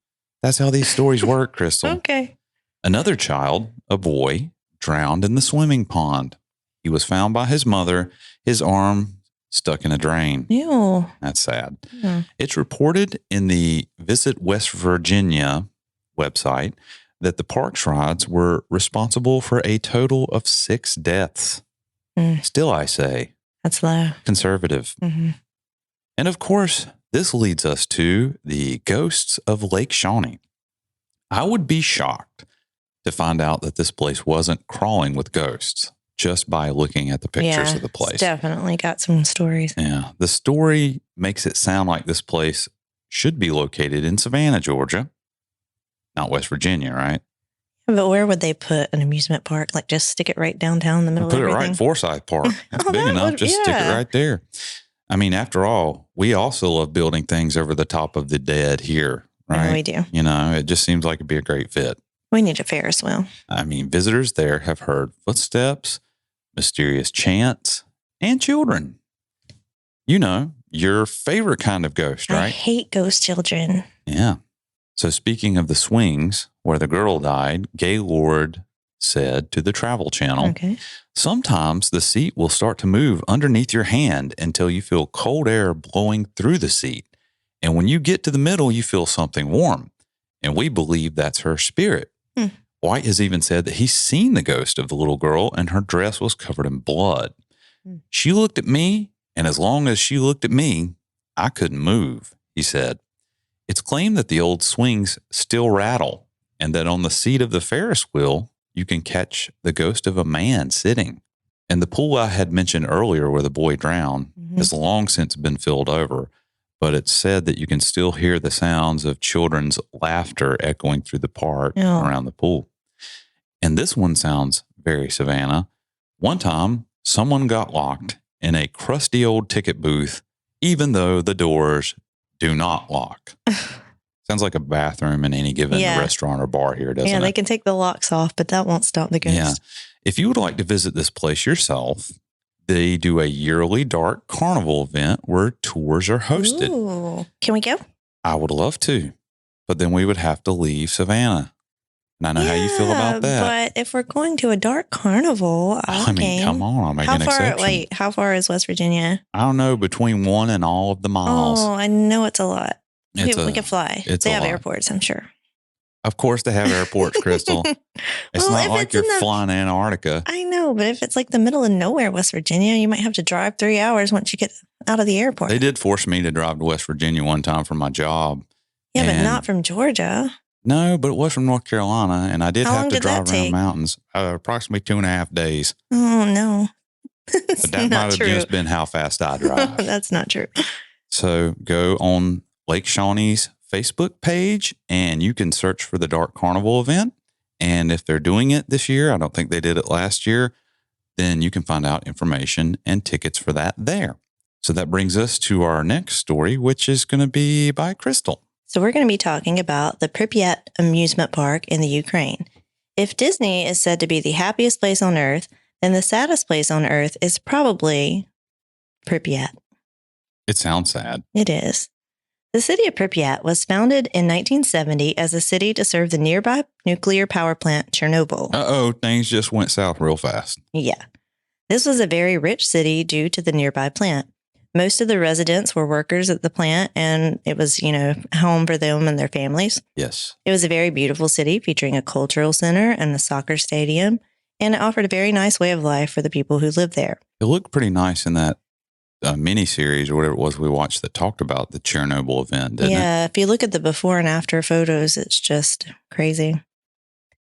That's how these stories work, Crystal. Okay. Another child, a boy, drowned in the swimming pond. He was found by his mother, his arm stuck in a drain. Ew. That's sad. Yeah. It's reported in the Visit West Virginia website that the park's rides were responsible for a total of 6 deaths. Still, I say, that's low. Conservative. Mm-hmm. And of course, this leads us to the ghosts of Lake Shawnee. I would be shocked to find out that this place wasn't crawling with ghosts just by looking at the pictures of the place. It's definitely got some stories. Yeah. The story makes it sound like this place should be located in Savannah, Georgia, not West Virginia, right? But where would they put an amusement park? Like just stick it right downtown in the middle of everything? Put it right in Forsyth Park. It's big enough. Just stick it right there. I mean, after all, we also love building things over the top of the dead here, right? Yeah, we do. You know, it just seems like it'd be a great fit. We need a Ferris wheel. I mean, visitors there have heard footsteps, mysterious chants, and children. You know, your favorite kind of ghost, right? I hate ghost children. Yeah. So speaking of the swings where the girl died, Gaylord said to the Travel Channel, sometimes the seat will start to move underneath your hand until you feel cold air blowing through the seat. And when you get to the middle, you feel something warm. And we believe that's her spirit. White has even said that he's seen the ghost of the little girl and her dress was covered in blood. She looked at me, and as long as she looked at me, I couldn't move, he said. It's claimed that the old swings still rattle and that on the seat of the Ferris wheel, you can catch the ghost of a man sitting. And the pool I had mentioned earlier where the boy drowned has long since been filled over, but it's said that you can still hear the sounds of children's laughter echoing through the park around the pool. And this one sounds very Savannah. One time, someone got locked in a crusty old ticket booth, even though the doors do not lock. Sounds like a bathroom in any given restaurant or bar here, doesn't it? Yeah, they can take the locks off, but that won't stop the ghost. Yeah. If you would like to visit this place yourself, they do a yearly dark carnival event where tours are hosted. Ooh. Can we go? I would love to, but then we would have to leave Savannah. And I know how you feel about that. But if we're going to a dark carnival, I mean, come on, I'll make an exception. Wait, how far is West Virginia? I don't know, between 1 and all of the miles. Oh, I know it's a lot. We can fly. They have airports, I'm sure. Of course they have airports, Crystal. It's not like you're flying Antarctica. I know, but if it's like the middle of nowhere, West Virginia, you might have to drive 3 hours once you get out of the airport. They did force me to drive to West Virginia one time for my job. Yeah, but not from Georgia. No, but it was from North Carolina, and I did have to drive around mountains. Approximately 2.5 days. Oh, no. But that might have just been how fast I drive. That's not true. So go on Lake Shawnee's Facebook page, and you can search for the Dark Carnival event. And if they're doing it this year, I don't think they did it last year, then you can find out information and tickets for that there. So that brings us to our next story, which is going to be by Crystal. So we're going to be talking about the Pripyat amusement park in the Ukraine. If Disney is said to be the happiest place on earth, And the saddest place on Earth is probably Pripyat. It sounds sad. It is. The city of Pripyat was founded in 1970 as a city to serve the nearby nuclear power plant Chernobyl. Uh-oh, things just went south real fast. Yeah. This was a very rich city due to the nearby plant. Most of the residents were workers at the plant, and it was, home for them and their families. Yes. It was a very beautiful city featuring a cultural center and a soccer stadium, and it offered a very nice way of life for the people who lived there. It looked pretty nice in that mini-series or whatever it was we watched that talked about the Chernobyl event, didn't it? Yeah, if you look at the before and after photos, it's just crazy.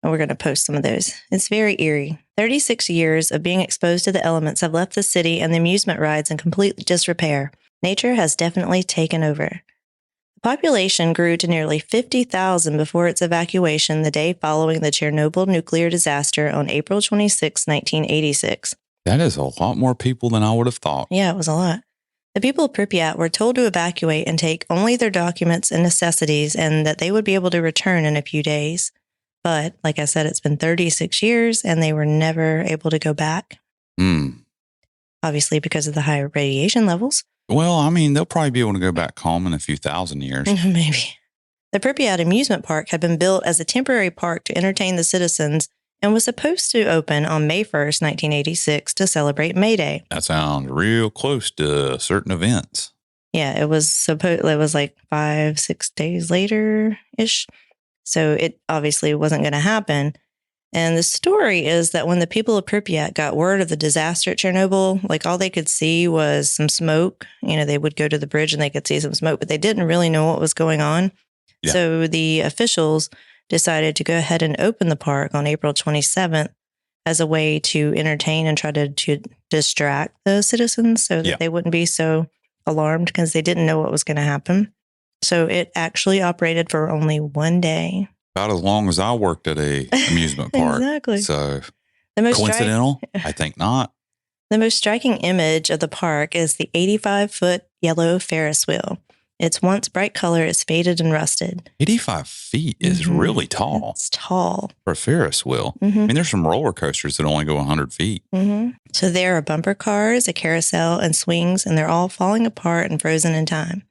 And we're going to post some of those. It's very eerie. 36 years of being exposed to the elements have left the city and the amusement rides in complete disrepair. Nature has definitely taken over. The population grew to nearly 50,000 before its evacuation the day following the Chernobyl nuclear disaster on April 26, 1986. That is a lot more people than I would have thought. Yeah, it was a lot. The people of Pripyat were told to evacuate and take only their documents and necessities, and that they would be able to return in a few days. But, like I said, it's been 36 years, and they were never able to go back. Obviously, because of the high radiation levels. Well, I mean, they'll probably be able to go back home in a few thousand years. Maybe. The Pripyat Amusement Park had been built as a temporary park to entertain the citizens and was supposed to open on May 1st, 1986 to celebrate May Day. That sounds real close to certain events. Yeah, it was like 5-6 days later-ish. So it obviously wasn't going to happen. And the story is that when the people of Pripyat got word of the disaster at Chernobyl, like all they could see was some smoke. They would go to the bridge and they could see some smoke, but they didn't really know what was going on. Yeah. So the officials decided to go ahead and open the park on April 27th as a way to entertain and try to distract the citizens so that they wouldn't be so alarmed because they didn't know what was going to happen. So it actually operated for only one day. About as long as I worked at a amusement park. Exactly. So coincidental? I think not. The most striking image of the park is the 85-foot yellow Ferris wheel. Its once bright color is faded and rusted. 85 feet is really tall. It's tall. For a Ferris wheel. I mean, there's some roller coasters that only go 100 feet. So there are bumper cars, a carousel, and swings, and they're all falling apart and frozen in time.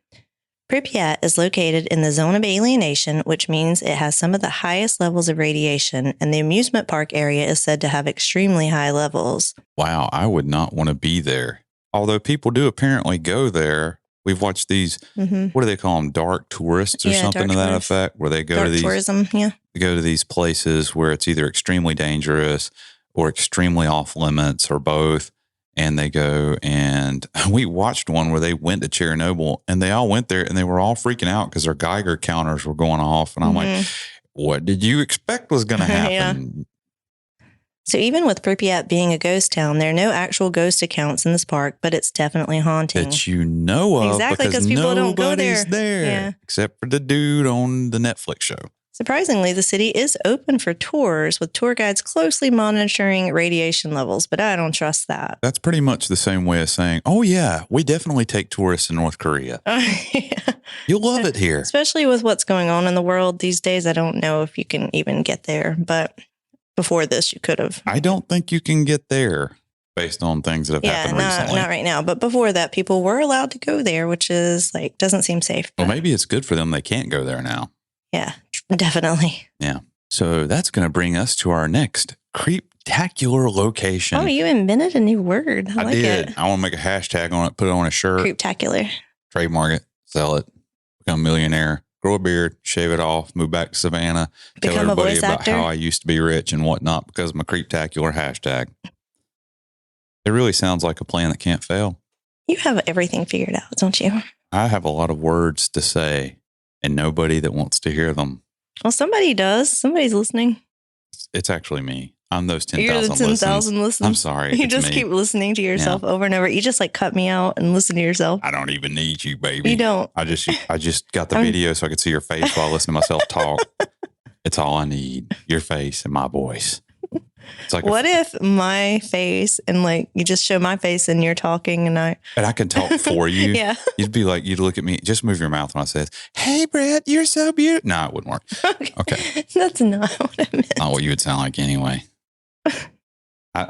Pripyat is located in the zone of alienation, which means it has some of the highest levels of radiation, and the amusement park area is said to have extremely high levels. Wow, I would not want to be there. Although people do apparently go there. We've watched these, what do they call them, dark tourists or something to that effect, where they go to these tourism, They go to these places where it's either extremely dangerous or extremely off limits or both. And they go, and we watched one where they went to Chernobyl and they all went there and they were all freaking out because their Geiger counters were going off. And I'm like, what did you expect was going to happen? So even with Pripyat being a ghost town, there are no actual ghost accounts in this park, but it's definitely haunting. That you know of. Exactly, because people don't go there. Yeah. Except for the dude on the Netflix show. Surprisingly, the city is open for tours with tour guides closely monitoring radiation levels, but I don't trust that. That's pretty much the same way as saying, oh yeah, we definitely take tourists in North Korea. You'll love it here. Especially with what's going on in the world these days. I don't know if you can even get there, but before this, you could have. I don't think you can get there based on things that have happened recently. Not right now. But before that, people were allowed to go there, which is doesn't seem safe. Well, maybe it's good for them. They can't go there now. Yeah, definitely. Yeah. So that's going to bring us to our next creeptacular location. Oh, you invented a new word. I like did. it. I want to make a hashtag on it, put it on a shirt. Creeptacular. Trademark it, sell it, become a millionaire, grow a beard, shave it off, move back to Savannah, tell everybody about how I used to be rich and whatnot because of my creeptacular hashtag. It really sounds like a plan that can't fail. You have everything figured out, don't you? I have a lot of words to say and nobody that wants to hear them. Well, somebody does. Somebody's listening. It's actually me. I'm those 10,000 You're the 10,000 listens. I'm sorry. You just keep listening to yourself over and over. You just cut me out and listen to yourself. I don't even need you, baby. You don't. I just got the video so I could see your face while I listen to myself talk. It's all I need. Your face and my voice. It's like what if my face and you just show my face and you're talking and I can talk for you. Yeah. You'd be like, you'd look at me, just move your mouth when I said, hey, Brett, you're so beautiful. No, it wouldn't work. Okay. That's not what I meant. Not what you would sound like anyway.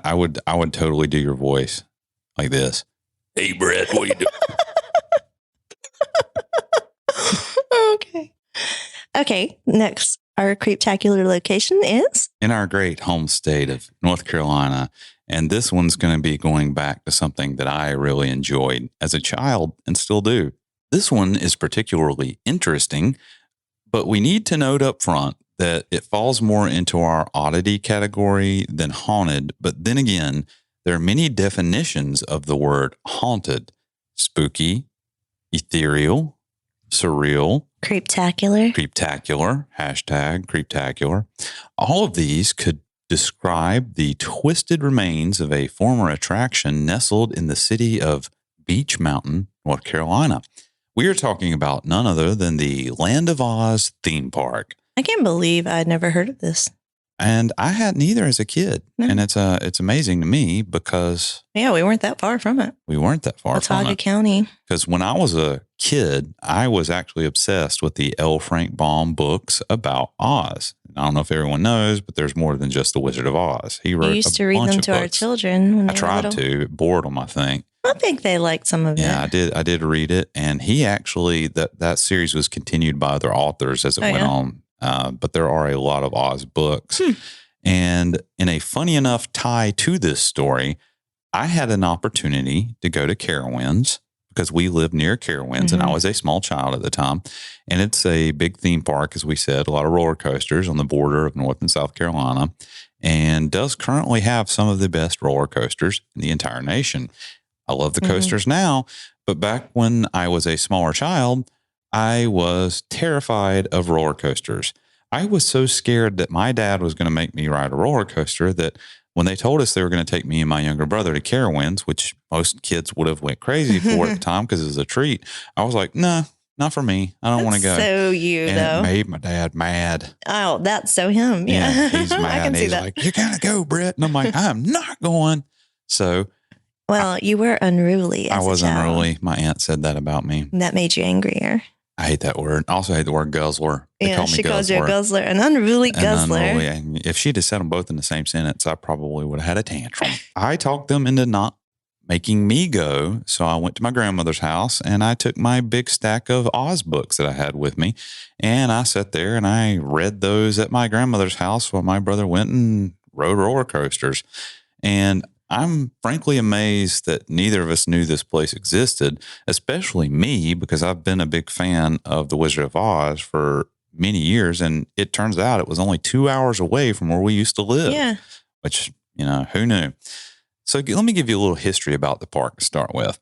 I would totally do your voice like this. Hey, Brett, what are you doing? Okay. Next, our creeptacular location is in our great home state of North Carolina. And this one's going to be going back to something that I really enjoyed as a child and still do. This one is particularly interesting, but we need to note up front that it falls more into our oddity category than haunted. But then again, there are many definitions of the word haunted: spooky, ethereal, surreal, creeptacular, hashtag creeptacular. All of these could describe the twisted remains of a former attraction nestled in the city of Beach Mountain, North Carolina. We are talking about none other than the Land of Oz theme park. I can't believe I'd never heard of this. And I hadn't either as a kid. No. And it's amazing to me because... Yeah, we weren't that far from it. Watauga County. Because when I was a kid, I was actually obsessed with the L. Frank Baum books about Oz. I don't know if everyone knows, but there's more than just The Wizard of Oz. He wrote We used to read them to our children when I tried to. It bored them, I think. I think they liked some of it. Yeah, I did read it. And he actually, that series was continued by other authors as it went on. But there are a lot of Oz books. And in a funny enough tie to this story, I had an opportunity to go to Scarowinds because we lived near Scarowinds and I was a small child at the time. And it's a big theme park, as we said, a lot of roller coasters on the border of North and South Carolina, and does currently have some of the best roller coasters in the entire nation. I love the coasters now, but back when I was a smaller child, I was terrified of roller coasters. I was so scared that my dad was going to make me ride a roller coaster that when they told us they were going to take me and my younger brother to Scarowinds, which most kids would have went crazy for at the time because it was a treat, I was like, nah, not for me. I don't want to go. So you, and though. It made my dad mad. Oh, that's so him. Yeah, he's mad. I can see he's that. Like, you got to go, Brett. And I'm like, I'm not going. So... Well, you were unruly as I was a child. Unruly. My aunt said that about me. That made you angrier. I hate that word. I also hate the word guzzler. They call me she guzzler. calls you a guzzler, an unruly guzzler. Unruly. If she'd have said them both in the same sentence, I probably would have had a tantrum. I talked them into not making me go. So I went to my grandmother's house and I took my big stack of Oz books that I had with me. And I sat there and I read those at my grandmother's house while my brother went and rode roller coasters. And I'm frankly amazed that neither of us knew this place existed, especially me, because I've been a big fan of The Wizard of Oz for many years. And it turns out it was only 2 hours away from where we used to live. Yeah. Which, who knew? So let me give you a little history about the park to start with.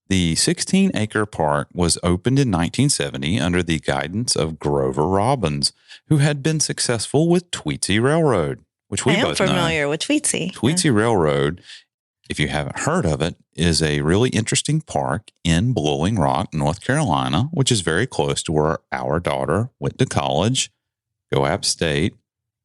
The 16-acre park was opened in 1970 under the guidance of Grover Robbins, who had been successful with Tweetsie Railroad, which we both know. I'm familiar with Tweetsie. Tweetsie Railroad, if you haven't heard of it, is a really interesting park in Blowing Rock, North Carolina, which is very close to where our daughter went to college, go App State,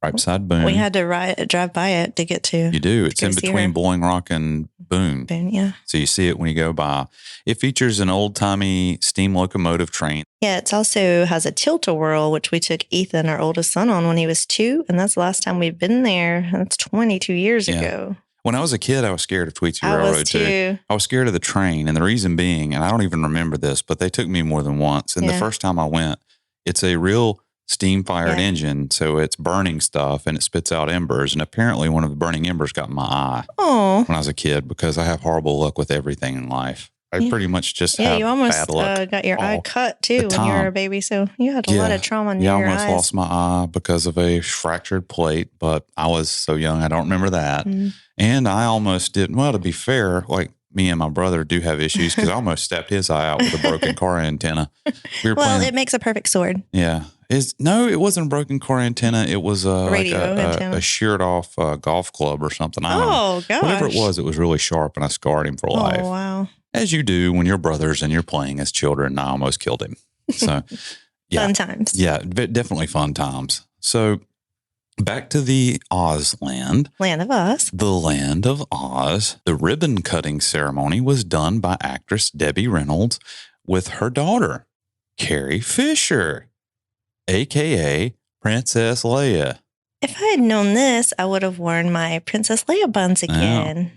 right beside Boone. We had to drive by it to get to. You do. It's in between Blowing Rock and Boone. Yeah. So you see it when you go by. It features an old-timey steam locomotive train. Yeah, it also has a tilt-a-whirl, which we took Ethan, our oldest son, on when he was 2. And that's the last time we've been there. That's 22 years ago. When I was a kid, I was scared of Tweetsie Railroad too. I was scared of the train. And the reason being, and I don't even remember this, but they took me more than once. And the first time I went, it's a real steam-fired engine. So it's burning stuff and it spits out embers. And apparently one of the burning embers got in my eye when I was a kid because I have horrible luck with everything in life. I pretty much just have you almost bad luck got your eye cut too when you were a baby. So you had a lot of trauma in your eyes. Yeah, I almost lost my eye because of a fractured plate, but I was so young, I don't remember that. And I almost didn't. Well, to be fair, like me and my brother do have issues because I almost stabbed his eye out with a broken car antenna. It makes a perfect sword. Yeah. No, it wasn't a broken car antenna. It was a sheared off golf club or something. I don't know. Gosh. Whatever it was really sharp, and I scarred him for life. Oh, wow. As you do when you're brothers and you're playing as children. I almost killed him. So, yeah. Fun times. Yeah, definitely fun times. So, back to the Oz land. Land of Oz. The Land of Oz. The ribbon cutting ceremony was done by actress Debbie Reynolds with her daughter, Carrie Fisher, a.k.a. Princess Leia. If I had known this, I would have worn my Princess Leia buns again.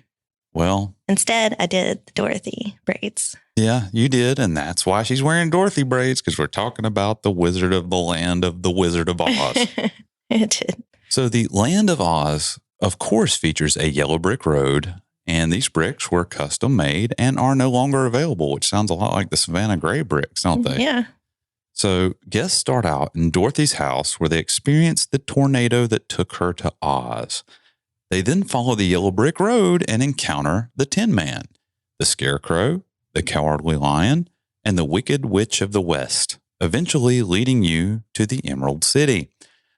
Well, instead, I did the Dorothy braids. Yeah, you did. And that's why she's wearing Dorothy braids, because we're talking about the Wizard of the Land of the Wizard of Oz. It did. So the Land of Oz, of course, features a yellow brick road. And these bricks were custom made and are no longer available, which sounds a lot like the Savannah Gray bricks, don't they? Yeah. So guests start out in Dorothy's house where they experience the tornado that took her to Oz. They then follow the yellow brick road and encounter the Tin Man, the Scarecrow, the Cowardly Lion, and the Wicked Witch of the West, eventually leading you to the Emerald City.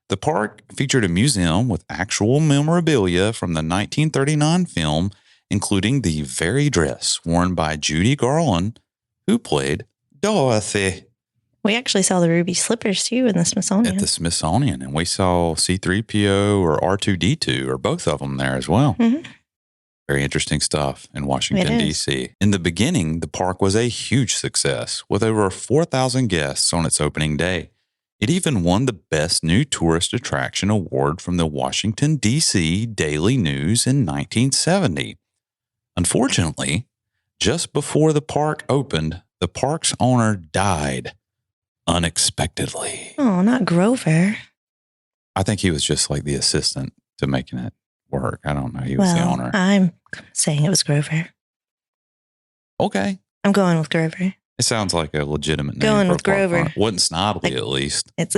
The park featured a museum with actual memorabilia from the 1939 film, including the very dress worn by Judy Garland, who played Dorothy. We actually saw the ruby slippers, too, in the Smithsonian. At the Smithsonian. And we saw C-3PO or R2-D2 or both of them there as well. Mm-hmm. Very interesting stuff in Washington, D.C. In the beginning, the park was a huge success with over 4,000 guests on its opening day. It even won the Best New Tourist Attraction Award from the Washington, D.C. Daily News in 1970. Unfortunately, just before the park opened, the park's owner died unexpectedly. Oh, not Grover. I think he was just like the assistant to making it work. I don't know. He was the owner. I'm saying it was Grover. Okay. I'm going with Grover. It sounds like a legitimate name. Going with Grover. Wasn't Snidely, at least. It's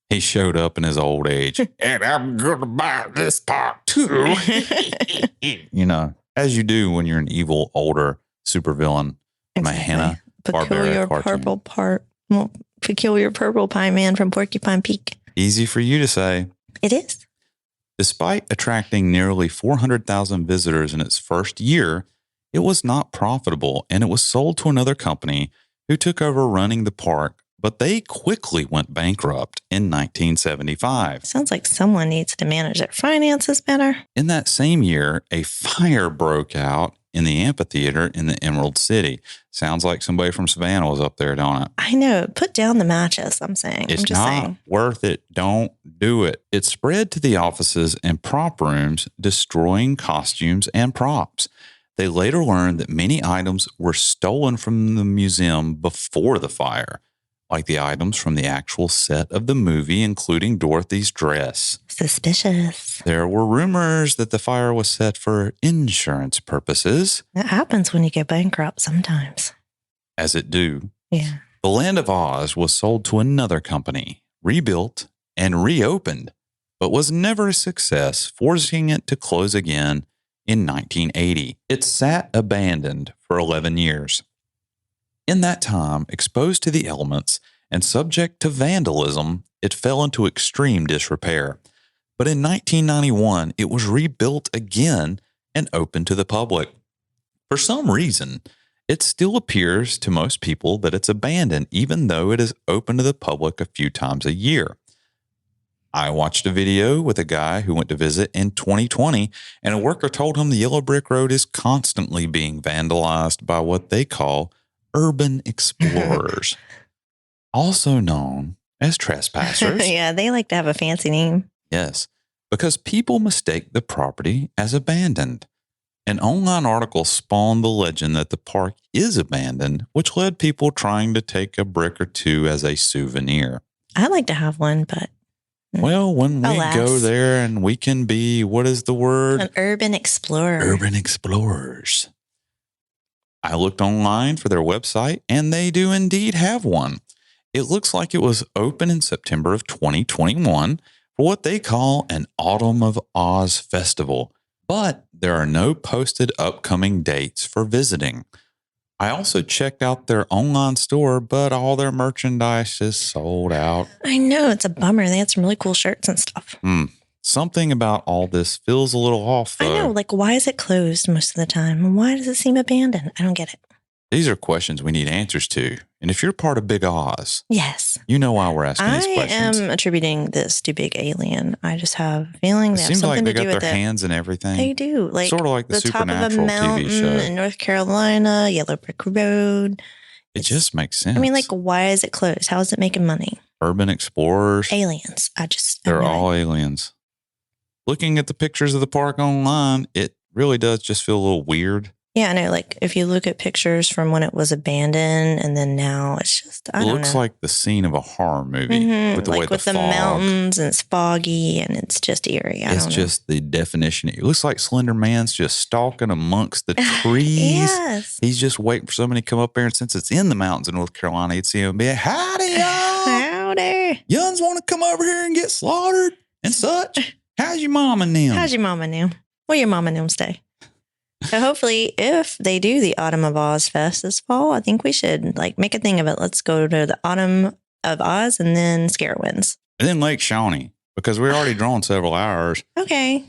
He showed up in his old age. And I'm going to buy this park too. You know, as you do when you're an evil, older supervillain from a Hanna-Barbera cartoon. Peculiar purple pie man from Porcupine Peak. Easy for you to say. It is. Despite attracting nearly 400,000 visitors in its first year, it was not profitable, and it was sold to another company who took over running the park, but they quickly went bankrupt in 1975. Sounds like someone needs to manage their finances better. In that same year, a fire broke out in the amphitheater in the Emerald City. Sounds like somebody from Savannah was up there, don't it? I know. Put down the matches, I'm saying. It's I'm just not saying. worth it. Don't do it. It spread to the offices and prop rooms, destroying costumes and props. They later learned that many items were stolen from the museum before the fire, like the items from the actual set of the movie, including Dorothy's dress. Suspicious. There were rumors that the fire was set for insurance purposes. That happens when you go bankrupt sometimes. As it do. Yeah. The Land of Oz was sold to another company, rebuilt and reopened, but was never a success, forcing it to close again in 1980. It sat abandoned for 11 years. In that time, exposed to the elements and subject to vandalism, it fell into extreme disrepair. But in 1991, it was rebuilt again and opened to the public. For some reason, it still appears to most people that it's abandoned, even though it is open to the public a few times a year. I watched a video with a guy who went to visit in 2020, and a worker told him the yellow brick road is constantly being vandalized by what they call urban explorers, also known as trespassers. Yeah, they like to have a fancy name. Yes, because people mistake the property as abandoned. An online article spawned the legend that the park is abandoned, which led people trying to take a brick or two as a souvenir. I'd like to have one, but... Well, when we go there and we can be, what is the word? An urban explorer. Urban explorers. I looked online for their website, and they do indeed have one. It looks like it was open in September of 2021 for what they call an Autumn of Oz festival, but there are no posted upcoming dates for visiting. I also checked out their online store, but all their merchandise is sold out. I know, it's a bummer. They had some really cool shirts and stuff. Something about all this feels a little off, though. I know, like, why is it closed most of the time? Why does it seem abandoned? I don't get it. These are questions we need answers to. And if you're part of Big Oz, yes, you know why we're asking these questions. I am attributing this to Big Alien. I just have a feeling they have something to do with it. It seems like they got their hands in everything. They do. Like, sort of like the Supernatural top of a mountain TV show. in North Carolina, Yellow Brick Road. It just makes sense. I mean, like, why is it closed? How is it making money? urban explorers. Aliens. They're all aliens. Looking at the pictures of the park online, it really does just feel a little weird. Yeah, I know. Like, if you look at pictures from when it was abandoned and then now, it's just, I don't know. It looks like the scene of a horror movie with the way with the fog. mountains, and it's foggy and it's just eerie. It's just the definition. It looks like Slender Man's just stalking amongst the trees. Yes. He's just waiting for somebody to come up there, and since it's in the mountains in North Carolina, he'd see him and be like, howdy, y'all. Howdy. Yuns want to come over here and get slaughtered and such. How's your mom and them? How's your mom and them? Where your mom and them stay? So hopefully, if they do the Autumn of Oz Fest this fall, I think we should make a thing of it. Let's go to the Autumn of Oz and then Scarowinds. And then Lake Shawnee, because we're already drawn several hours. Okay.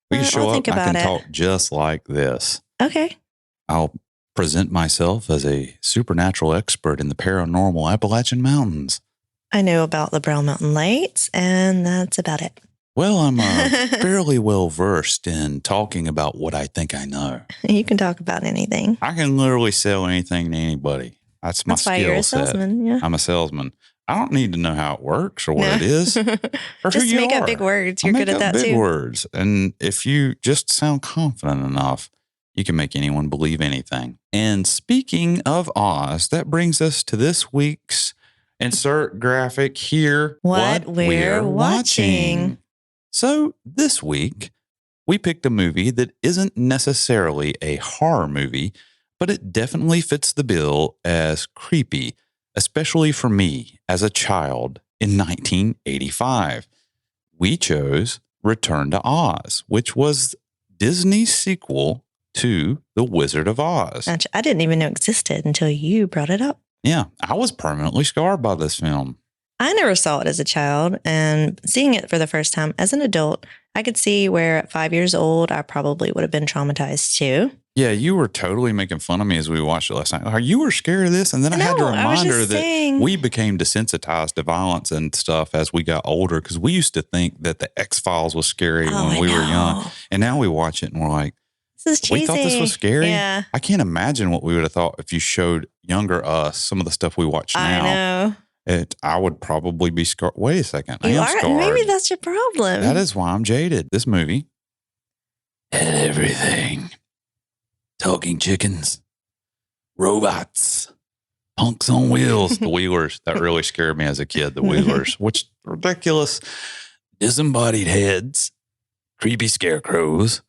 We can show up. I can talk just like this. Okay. I'll present myself as a supernatural expert in the paranormal Appalachian Mountains. I know about the Brown Mountain Lights, and that's about it. Well, I'm fairly well versed in talking about what I think I know. You can talk about anything. I can literally sell anything to anybody. That's my skill set. You're a salesman, yeah. I'm a salesman. I don't need to know how it works or what it is. Or just who you make are. up big words. You're good at that big too. Words. And if you just sound confident enough, you can make anyone believe anything. And speaking of Oz, that brings us to this week's insert graphic here. What we're watching. So this week, we picked a movie that isn't necessarily a horror movie, but it definitely fits the bill as creepy, especially for me as a child in 1985. We chose Return to Oz, which was Disney's sequel to The Wizard of Oz. I didn't even know it existed until you brought it up. Yeah, I was permanently scarred by this film. I never saw it as a child, and seeing it for the first time as an adult, I could see where at 5 years old, I probably would have been traumatized too. Yeah, you were totally making fun of me as we watched it last night. You were scared of this? And then I had to remind her that we became desensitized to violence and stuff as we got older, because we used to think that the X-Files was scary when we were young. And now we watch it and we're like, this is cheesy. We thought this was scary? Yeah. I can't imagine what we would have thought if you showed younger us some of the stuff we watch now. I know. I would probably be scarred. Wait a second. I am scarred. Maybe that's your problem. That is why I'm jaded. This movie had everything. Talking chickens, robots, punks on wheels, the Wheelers. That really scared me as a kid, the Wheelers, which ridiculous, disembodied heads, creepy scarecrows,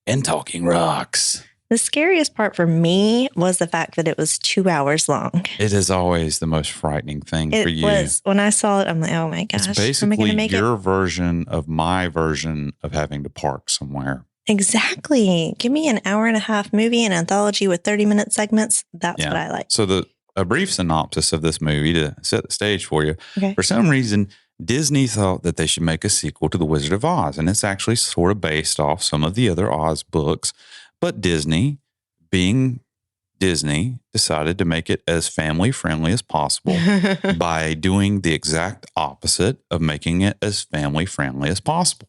and talking rocks. The scariest part for me was the fact that it was 2 hours long. It is always the most frightening thing for you. It was. When I saw it, I'm like, oh my gosh. It's basically your version of my version of having to park somewhere. Exactly. Give me an hour and a half movie, an anthology with 30-minute segments. That's what I like. So a brief synopsis of this movie to set the stage for you. Okay. For some reason, Disney thought that they should make a sequel to The Wizard of Oz, and it's actually sort of based off some of the other Oz books. But Disney, being Disney, decided to make it as family-friendly as possible by doing the exact opposite of making it as family-friendly as possible.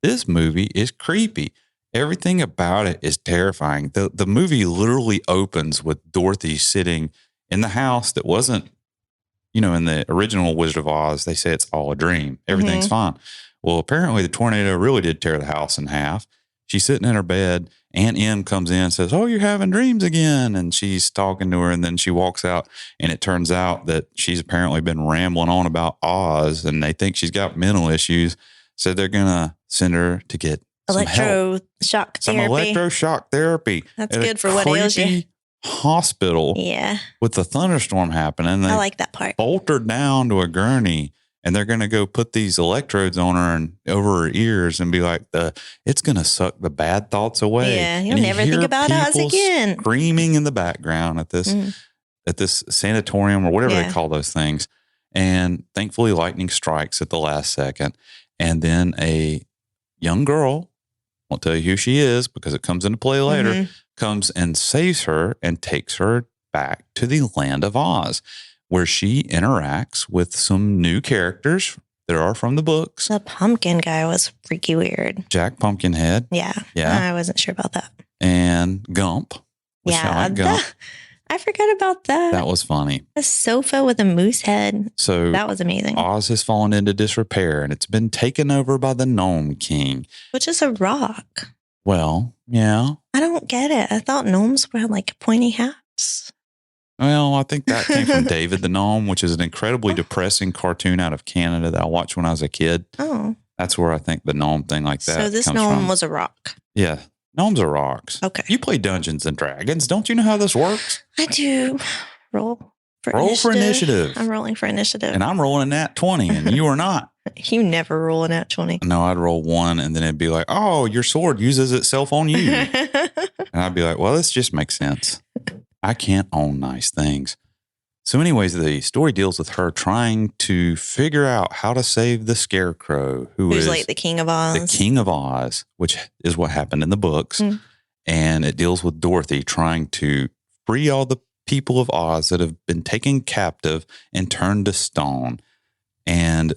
This movie is creepy. Everything about it is terrifying. The movie literally opens with Dorothy sitting in the house that wasn't, in the original Wizard of Oz, they say it's all a dream. Everything's fine. Well, apparently the tornado really did tear the house in half. She's sitting in her bed. Aunt Em comes in and says, "Oh, you're having dreams again." And she's talking to her, and then she walks out, and it turns out that she's apparently been rambling on about Oz, and they think she's got mental issues. So they're going to send her to get electroshock therapy. That's good for what ails you. Hospital. Yeah. With the thunderstorm happening. I like that part. Bolt her down to a gurney, and they're going to go put these electrodes on her and over her ears and be like, it's going to suck the bad thoughts away. Yeah. You'll never think about Oz again. Screaming in the background at this sanatorium or whatever they call those things. And thankfully lightning strikes at the last second. And then a young girl, won't tell you who she is because it comes into play later, comes and saves her and takes her back to the land of Oz, where she interacts with some new characters that are from the books. The pumpkin guy was freaky weird. Jack Pumpkinhead. Yeah. Yeah. I wasn't sure about that. And Gump. Yeah. Gump. I forgot about that. That was funny. A sofa with a moose head. So that was amazing. Oz has fallen into disrepair and it's been taken over by the Gnome King. Which is a rock. Well, yeah. I don't get it. I thought gnomes were like pointy hats. Well, I think that came from David the Gnome, which is an incredibly depressing cartoon out of Canada that I watched when I was a kid. Oh. That's where I think the gnome thing like that So this comes gnome from. was a rock. Yeah. Gnomes are rocks. Okay. You play Dungeons and Dragons. Don't you know how this works? I do. Roll for initiative. I'm rolling for initiative. And I'm rolling a nat 20 and you are not. You never roll a nat 20. No, I'd roll 1 and then it'd be like, oh, your sword uses itself on you. And I'd be like, well, this just makes sense. I can't own nice things. So anyways, the story deals with her trying to figure out how to save the Scarecrow, who's like the King of Oz. The King of Oz, which is what happened in the books. Mm. And it deals with Dorothy trying to free all the people of Oz that have been taken captive and turned to stone. And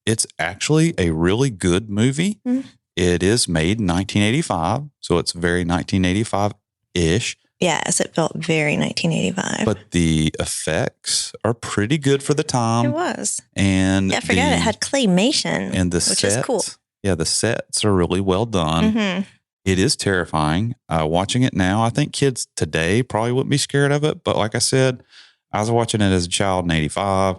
it's actually a really good movie. Mm. It is made in 1985, so it's very 1985-ish. Yes, it felt very 1985. But the effects are pretty good for the time. It was. And I forgot it had claymation, and the which sets, is cool. Yeah, the sets are really well done. Mm-hmm. It is terrifying. Watching it now, I think kids today probably wouldn't be scared of it. But like I said, I was watching it as a child in 85.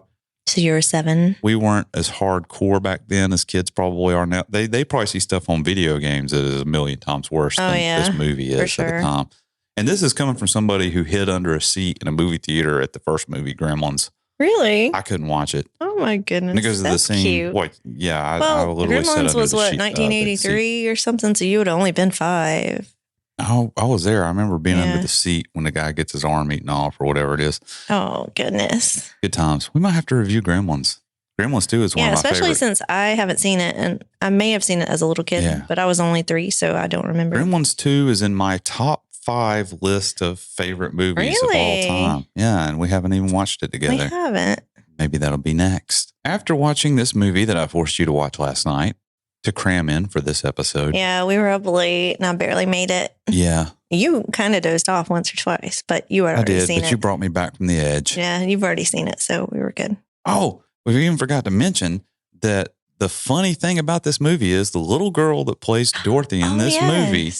So you were 7? We weren't as hardcore back then as kids probably are now. They probably see stuff on video games that is a million times worse than this movie is at the time. And this is coming from somebody who hid under a seat in a movie theater at the first movie, Gremlins. Really? I couldn't watch it. Oh my goodness. Because of the scene. Cute. What? Yeah, well, I literally sat under Gremlins was the what, sheet, 1983 or something? So you would have only been 5. I was there. I remember being under the seat when the guy gets his arm eaten off or whatever it is. Oh, goodness. Good times. We might have to review Gremlins. Gremlins 2 is one of my favorite. Especially since I haven't seen it. And I may have seen it as a little kid, but I was only 3, so I don't remember. Gremlins 2 is in my top 5 list of favorite movies of all time. Yeah, and we haven't even watched it together. We haven't. Maybe that'll be next. After watching this movie that I forced you to watch last night to cram in for this episode. Yeah, we were up late and I barely made it. Yeah. You kind of dozed off once or twice, but you had already seen it. But you brought me back from the edge. Yeah, you've already seen it, so we were good. Oh, we even forgot to mention that the funny thing about this movie is the little girl that plays Dorothy in this movie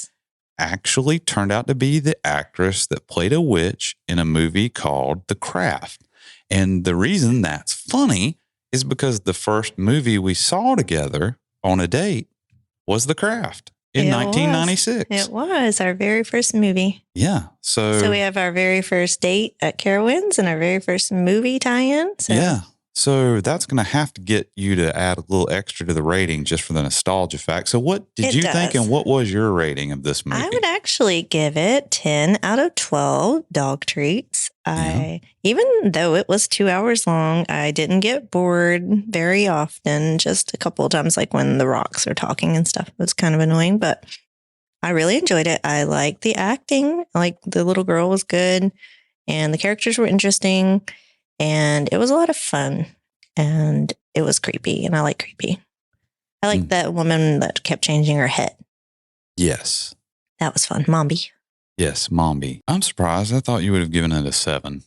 actually turned out to be the actress that played a witch in a movie called The Craft. And the reason that's funny is because the first movie we saw together on a date was The Craft in 1996. It was our very first movie. Yeah. So we have our very first date at Scarowinds and our very first movie tie-in. So. Yeah. So that's going to have to get you to add a little extra to the rating just for the nostalgia fact. So what did you think and what was your rating of this movie? I would actually give it 10 out of 12 dog treats. Even though it was 2 hours long, I didn't get bored very often, just a couple of times, like when the rocks are talking and stuff. It was kind of annoying, but I really enjoyed it. I liked the acting. Like the little girl was good and the characters were interesting. And it was a lot of fun and it was creepy and I like creepy. I like that woman that kept changing her head. Yes. That was fun. Mombi. Yes, Mombi. I'm surprised. I thought you would have given it a 7.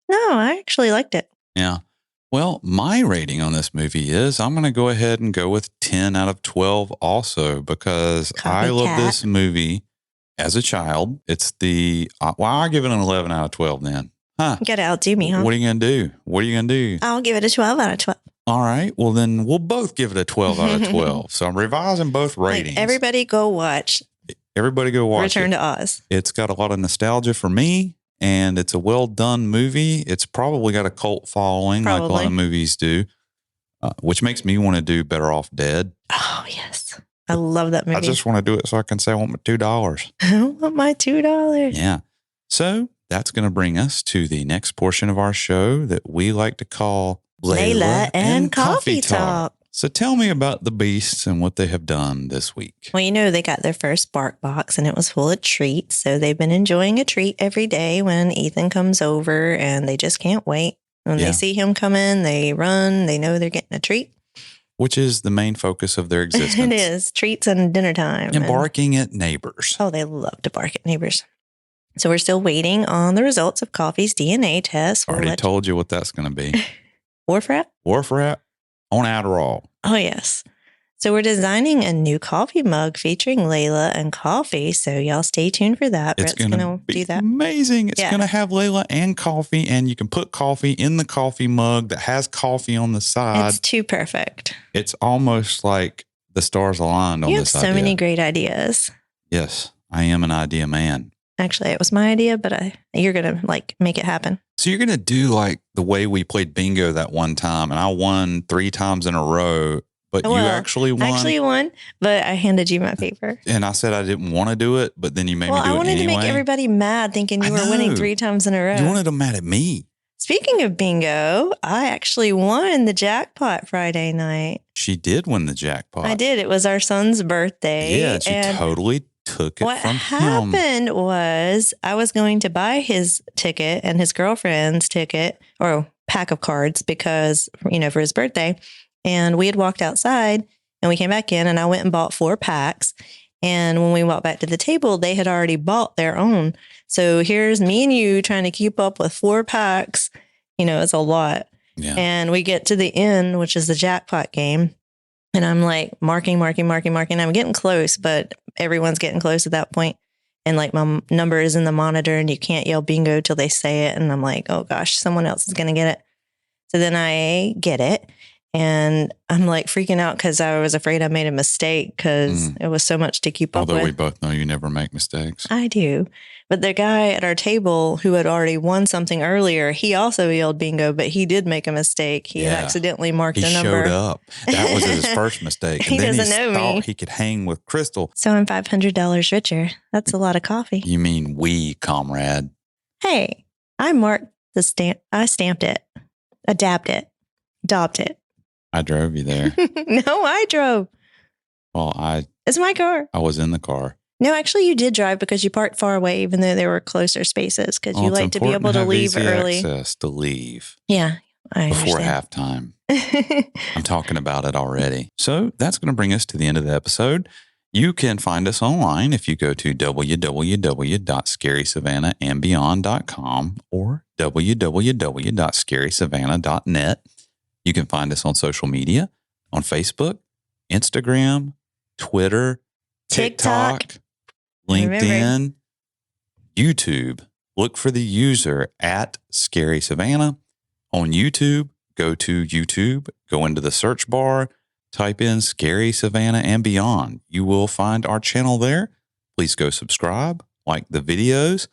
No, I actually liked it. Yeah. Well, my rating on this movie is I'm going to go ahead and go with 10 out of 12 also because I love this movie as a child. It's I give it an 11 out of 12 then. Huh. You got to outdo me, huh? What are you going to do? What are you going to do? I'll give it a 12 out of 12. All right. Well, then we'll both give it a 12 out of 12. So I'm revising both ratings. Like everybody go watch. Everybody go watch Return to Oz. It's got a lot of nostalgia for me, and it's a well-done movie. It's probably got a cult following like a lot of movies do, which makes me want to do Better Off Dead. Oh, yes. I love that movie. I just want to do it so I can say I want my $2. I want my $2. Yeah. So that's going to bring us to the next portion of our show that we like to call Layla and Coffee Talk. So tell me about the beasts and what they have done this week. Well, you know, they got their first bark box and it was full of treats. So they've been enjoying a treat every day when Ethan comes over and they just can't wait. When they see him come in, they run. They know they're getting a treat. Which is the main focus of their existence. It is. Treats and dinner time. And barking at neighbors. Oh, they love to bark at neighbors. So we're still waiting on the results of Coffee's DNA test. Already told you what that's going to be. Wharf rat? Wharf rat on Adderall. Oh, yes. So we're designing a new coffee mug featuring Layla and Coffee. So y'all stay tuned for that. It's going to be amazing. It's going to have Layla and Coffee, and you can put coffee in the coffee mug that has coffee on the side. It's too perfect. It's almost like the stars aligned on this idea. You have so many great ideas. Yes, I am an idea man. Actually, it was my idea, but you're going to make it happen. So you're going to do like the way we played bingo that one time, and I won 3 times in a row. But you actually won. I actually won, but I handed you my paper. And I said I didn't want to do it, but then you made me do it anyway. I wanted to make everybody mad thinking you were winning 3 times in a row. You wanted them mad at me. Speaking of bingo, I actually won the jackpot Friday night. She did win the jackpot. I did. It was our son's birthday. Yeah, she totally took it from him. What happened was I was going to buy his ticket and his girlfriend's ticket or pack of cards because, for his birthday. And we had walked outside and we came back in and I went and bought 4 packs. And when we walked back to the table, they had already bought their own. So here's me and you trying to keep up with 4 packs. It's a lot. Yeah. And we get to the end, which is the jackpot game. And I'm like marking. I'm getting close, but everyone's getting close at that point. And like my number is in the monitor and you can't yell bingo till they say it. And I'm like, oh gosh, someone else is going to get it. So then I get it. And I'm like freaking out because I was afraid I made a mistake because it was so much to keep up with. Although we both know you never make mistakes. I do. But the guy at our table who had already won something earlier, he also yelled bingo, but he did make a mistake. He accidentally marked a number. He showed up. That was his first mistake. He doesn't know thought me. He could hang with Crystal. So I'm $500 richer. That's a lot of coffee. You mean we, comrade? Hey, I marked the stamp. I stamped it, daubed it. I drove you there. No, I drove. Well, it's my car. I was in the car. No, actually, you did drive because you parked far away, even though there were closer spaces. Because you like to be able to leave early. Access to leave. Yeah, before halftime. I'm talking about it already. So that's going to bring us to the end of the episode. You can find us online if you go to www.scarysavannahandbeyond.com or www.scarysavannah.net. You can find us on social media, on Facebook, Instagram, Twitter, TikTok, LinkedIn, YouTube. Look for the user at Scary Savannah. On YouTube, go to YouTube, go into the search bar, type in Scary Savannah and Beyond. You will find our channel there. Please go subscribe, like the videos,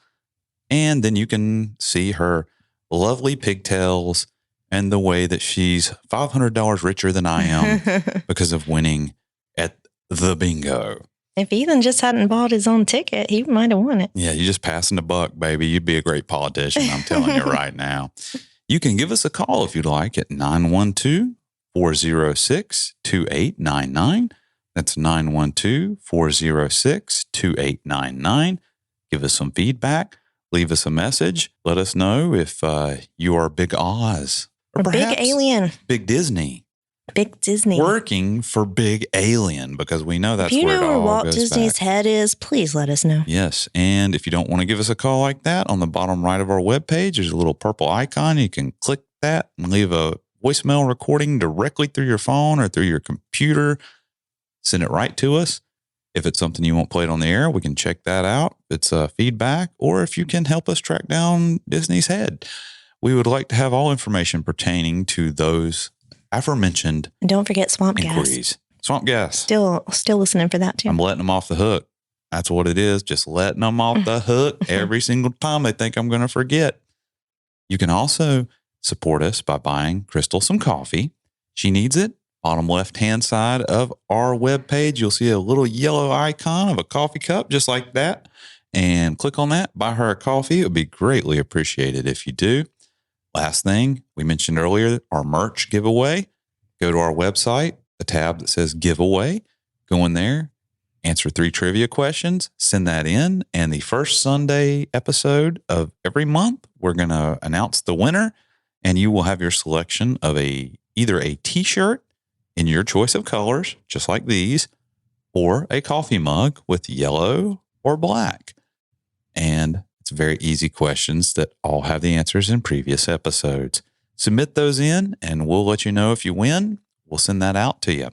and then you can see her lovely pigtails and the way that she's $500 richer than I am because of winning at the bingo. If Ethan just hadn't bought his own ticket, he might have won it. Yeah, you're just passing the buck, baby. You'd be a great politician, I'm telling you right now. You can give us a call if you'd like at 912-406-2899. That's 912-406-2899. Give us some feedback. Leave us a message. Let us know if you are Big Oz. Or Big Alien. Big Disney. Big Disney. Working for Big Alien because we know that's where it all goes back. If you know where Walt Disney's head is, please let us know. Yes. And if you don't want to give us a call like that, on the bottom right of our webpage, there's a little purple icon. You can click that and leave a voicemail recording directly through your phone or through your computer. Send it right to us. If it's something you want played on the air, we can check that out. It's feedback, or if you can help us track down Disney's head. We would like to have all information pertaining to those aforementioned and don't forget swamp inquiries. Gas. Swamp Gas. Still listening for that too. I'm letting them off the hook. That's what it is. Just letting them off the hook every single time they think I'm going to forget. You can also support us by buying Crystal some coffee. She needs it. Bottom left-hand side of our webpage, you'll see a little yellow icon of a coffee cup just like that. And click on that. Buy her a coffee. It would be greatly appreciated if you do. Last thing, we mentioned earlier, our merch giveaway. Go to our website, the tab that says giveaway. Go in there, answer 3 trivia questions, send that in. And the first Sunday episode of every month, we're going to announce the winner. And you will have your selection of either a t-shirt in your choice of colors, just like these, or a coffee mug with yellow or black. And It's very easy questions that all have the answers in previous episodes. Submit those in and we'll let you know if you win. We'll send that out to you.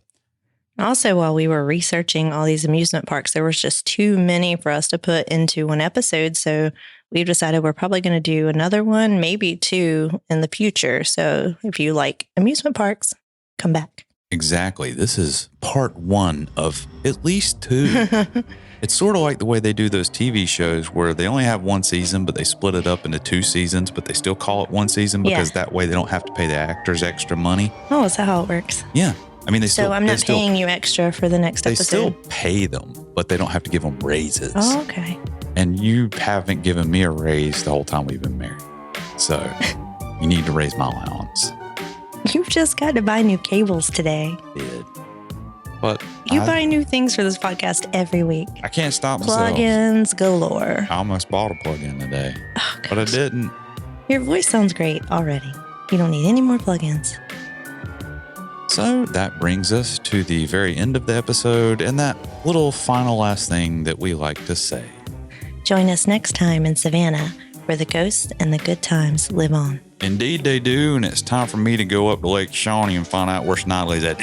Also, while we were researching all these amusement parks, there was just too many for us to put into one episode. So we've decided we're probably going to do another one, maybe two in the future. So if you like amusement parks, come back. Exactly. This is part 1 of at least 2. It's sort of like the way they do those TV shows where they only have 1 season, but they split it up into 2 seasons, but they still call it 1 season because that way they don't have to pay the actors extra money. Oh, is that how it works? Yeah. I mean, So I'm not paying you extra for the next episode? They still pay them, but they don't have to give them raises. Oh, okay. And you haven't given me a raise the whole time we've been married. So you need to raise my allowance. You've just got to buy new cables today. I did. But you buy new things for this podcast every week. I can't stop myself. Plugins galore. I almost bought a plug-in today, but I didn't. Your voice sounds great already. You don't need any more plugins. So that brings us to the very end of the episode and that little final last thing that we like to say. Join us next time in Savannah, where the ghosts and the good times live on. Indeed they do, and it's time for me to go up to Lake Shawnee and find out where Snidely's at.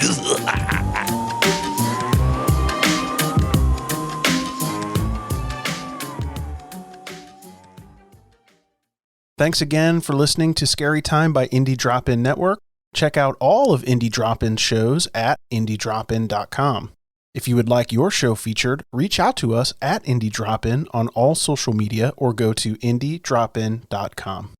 Thanks again for listening to Scary Time by Indie Drop-In Network. Check out all of Indie Drop-In shows at indiedropin.com. If you would like your show featured, reach out to us at Indie Drop-In on all social media or go to indiedropin.com.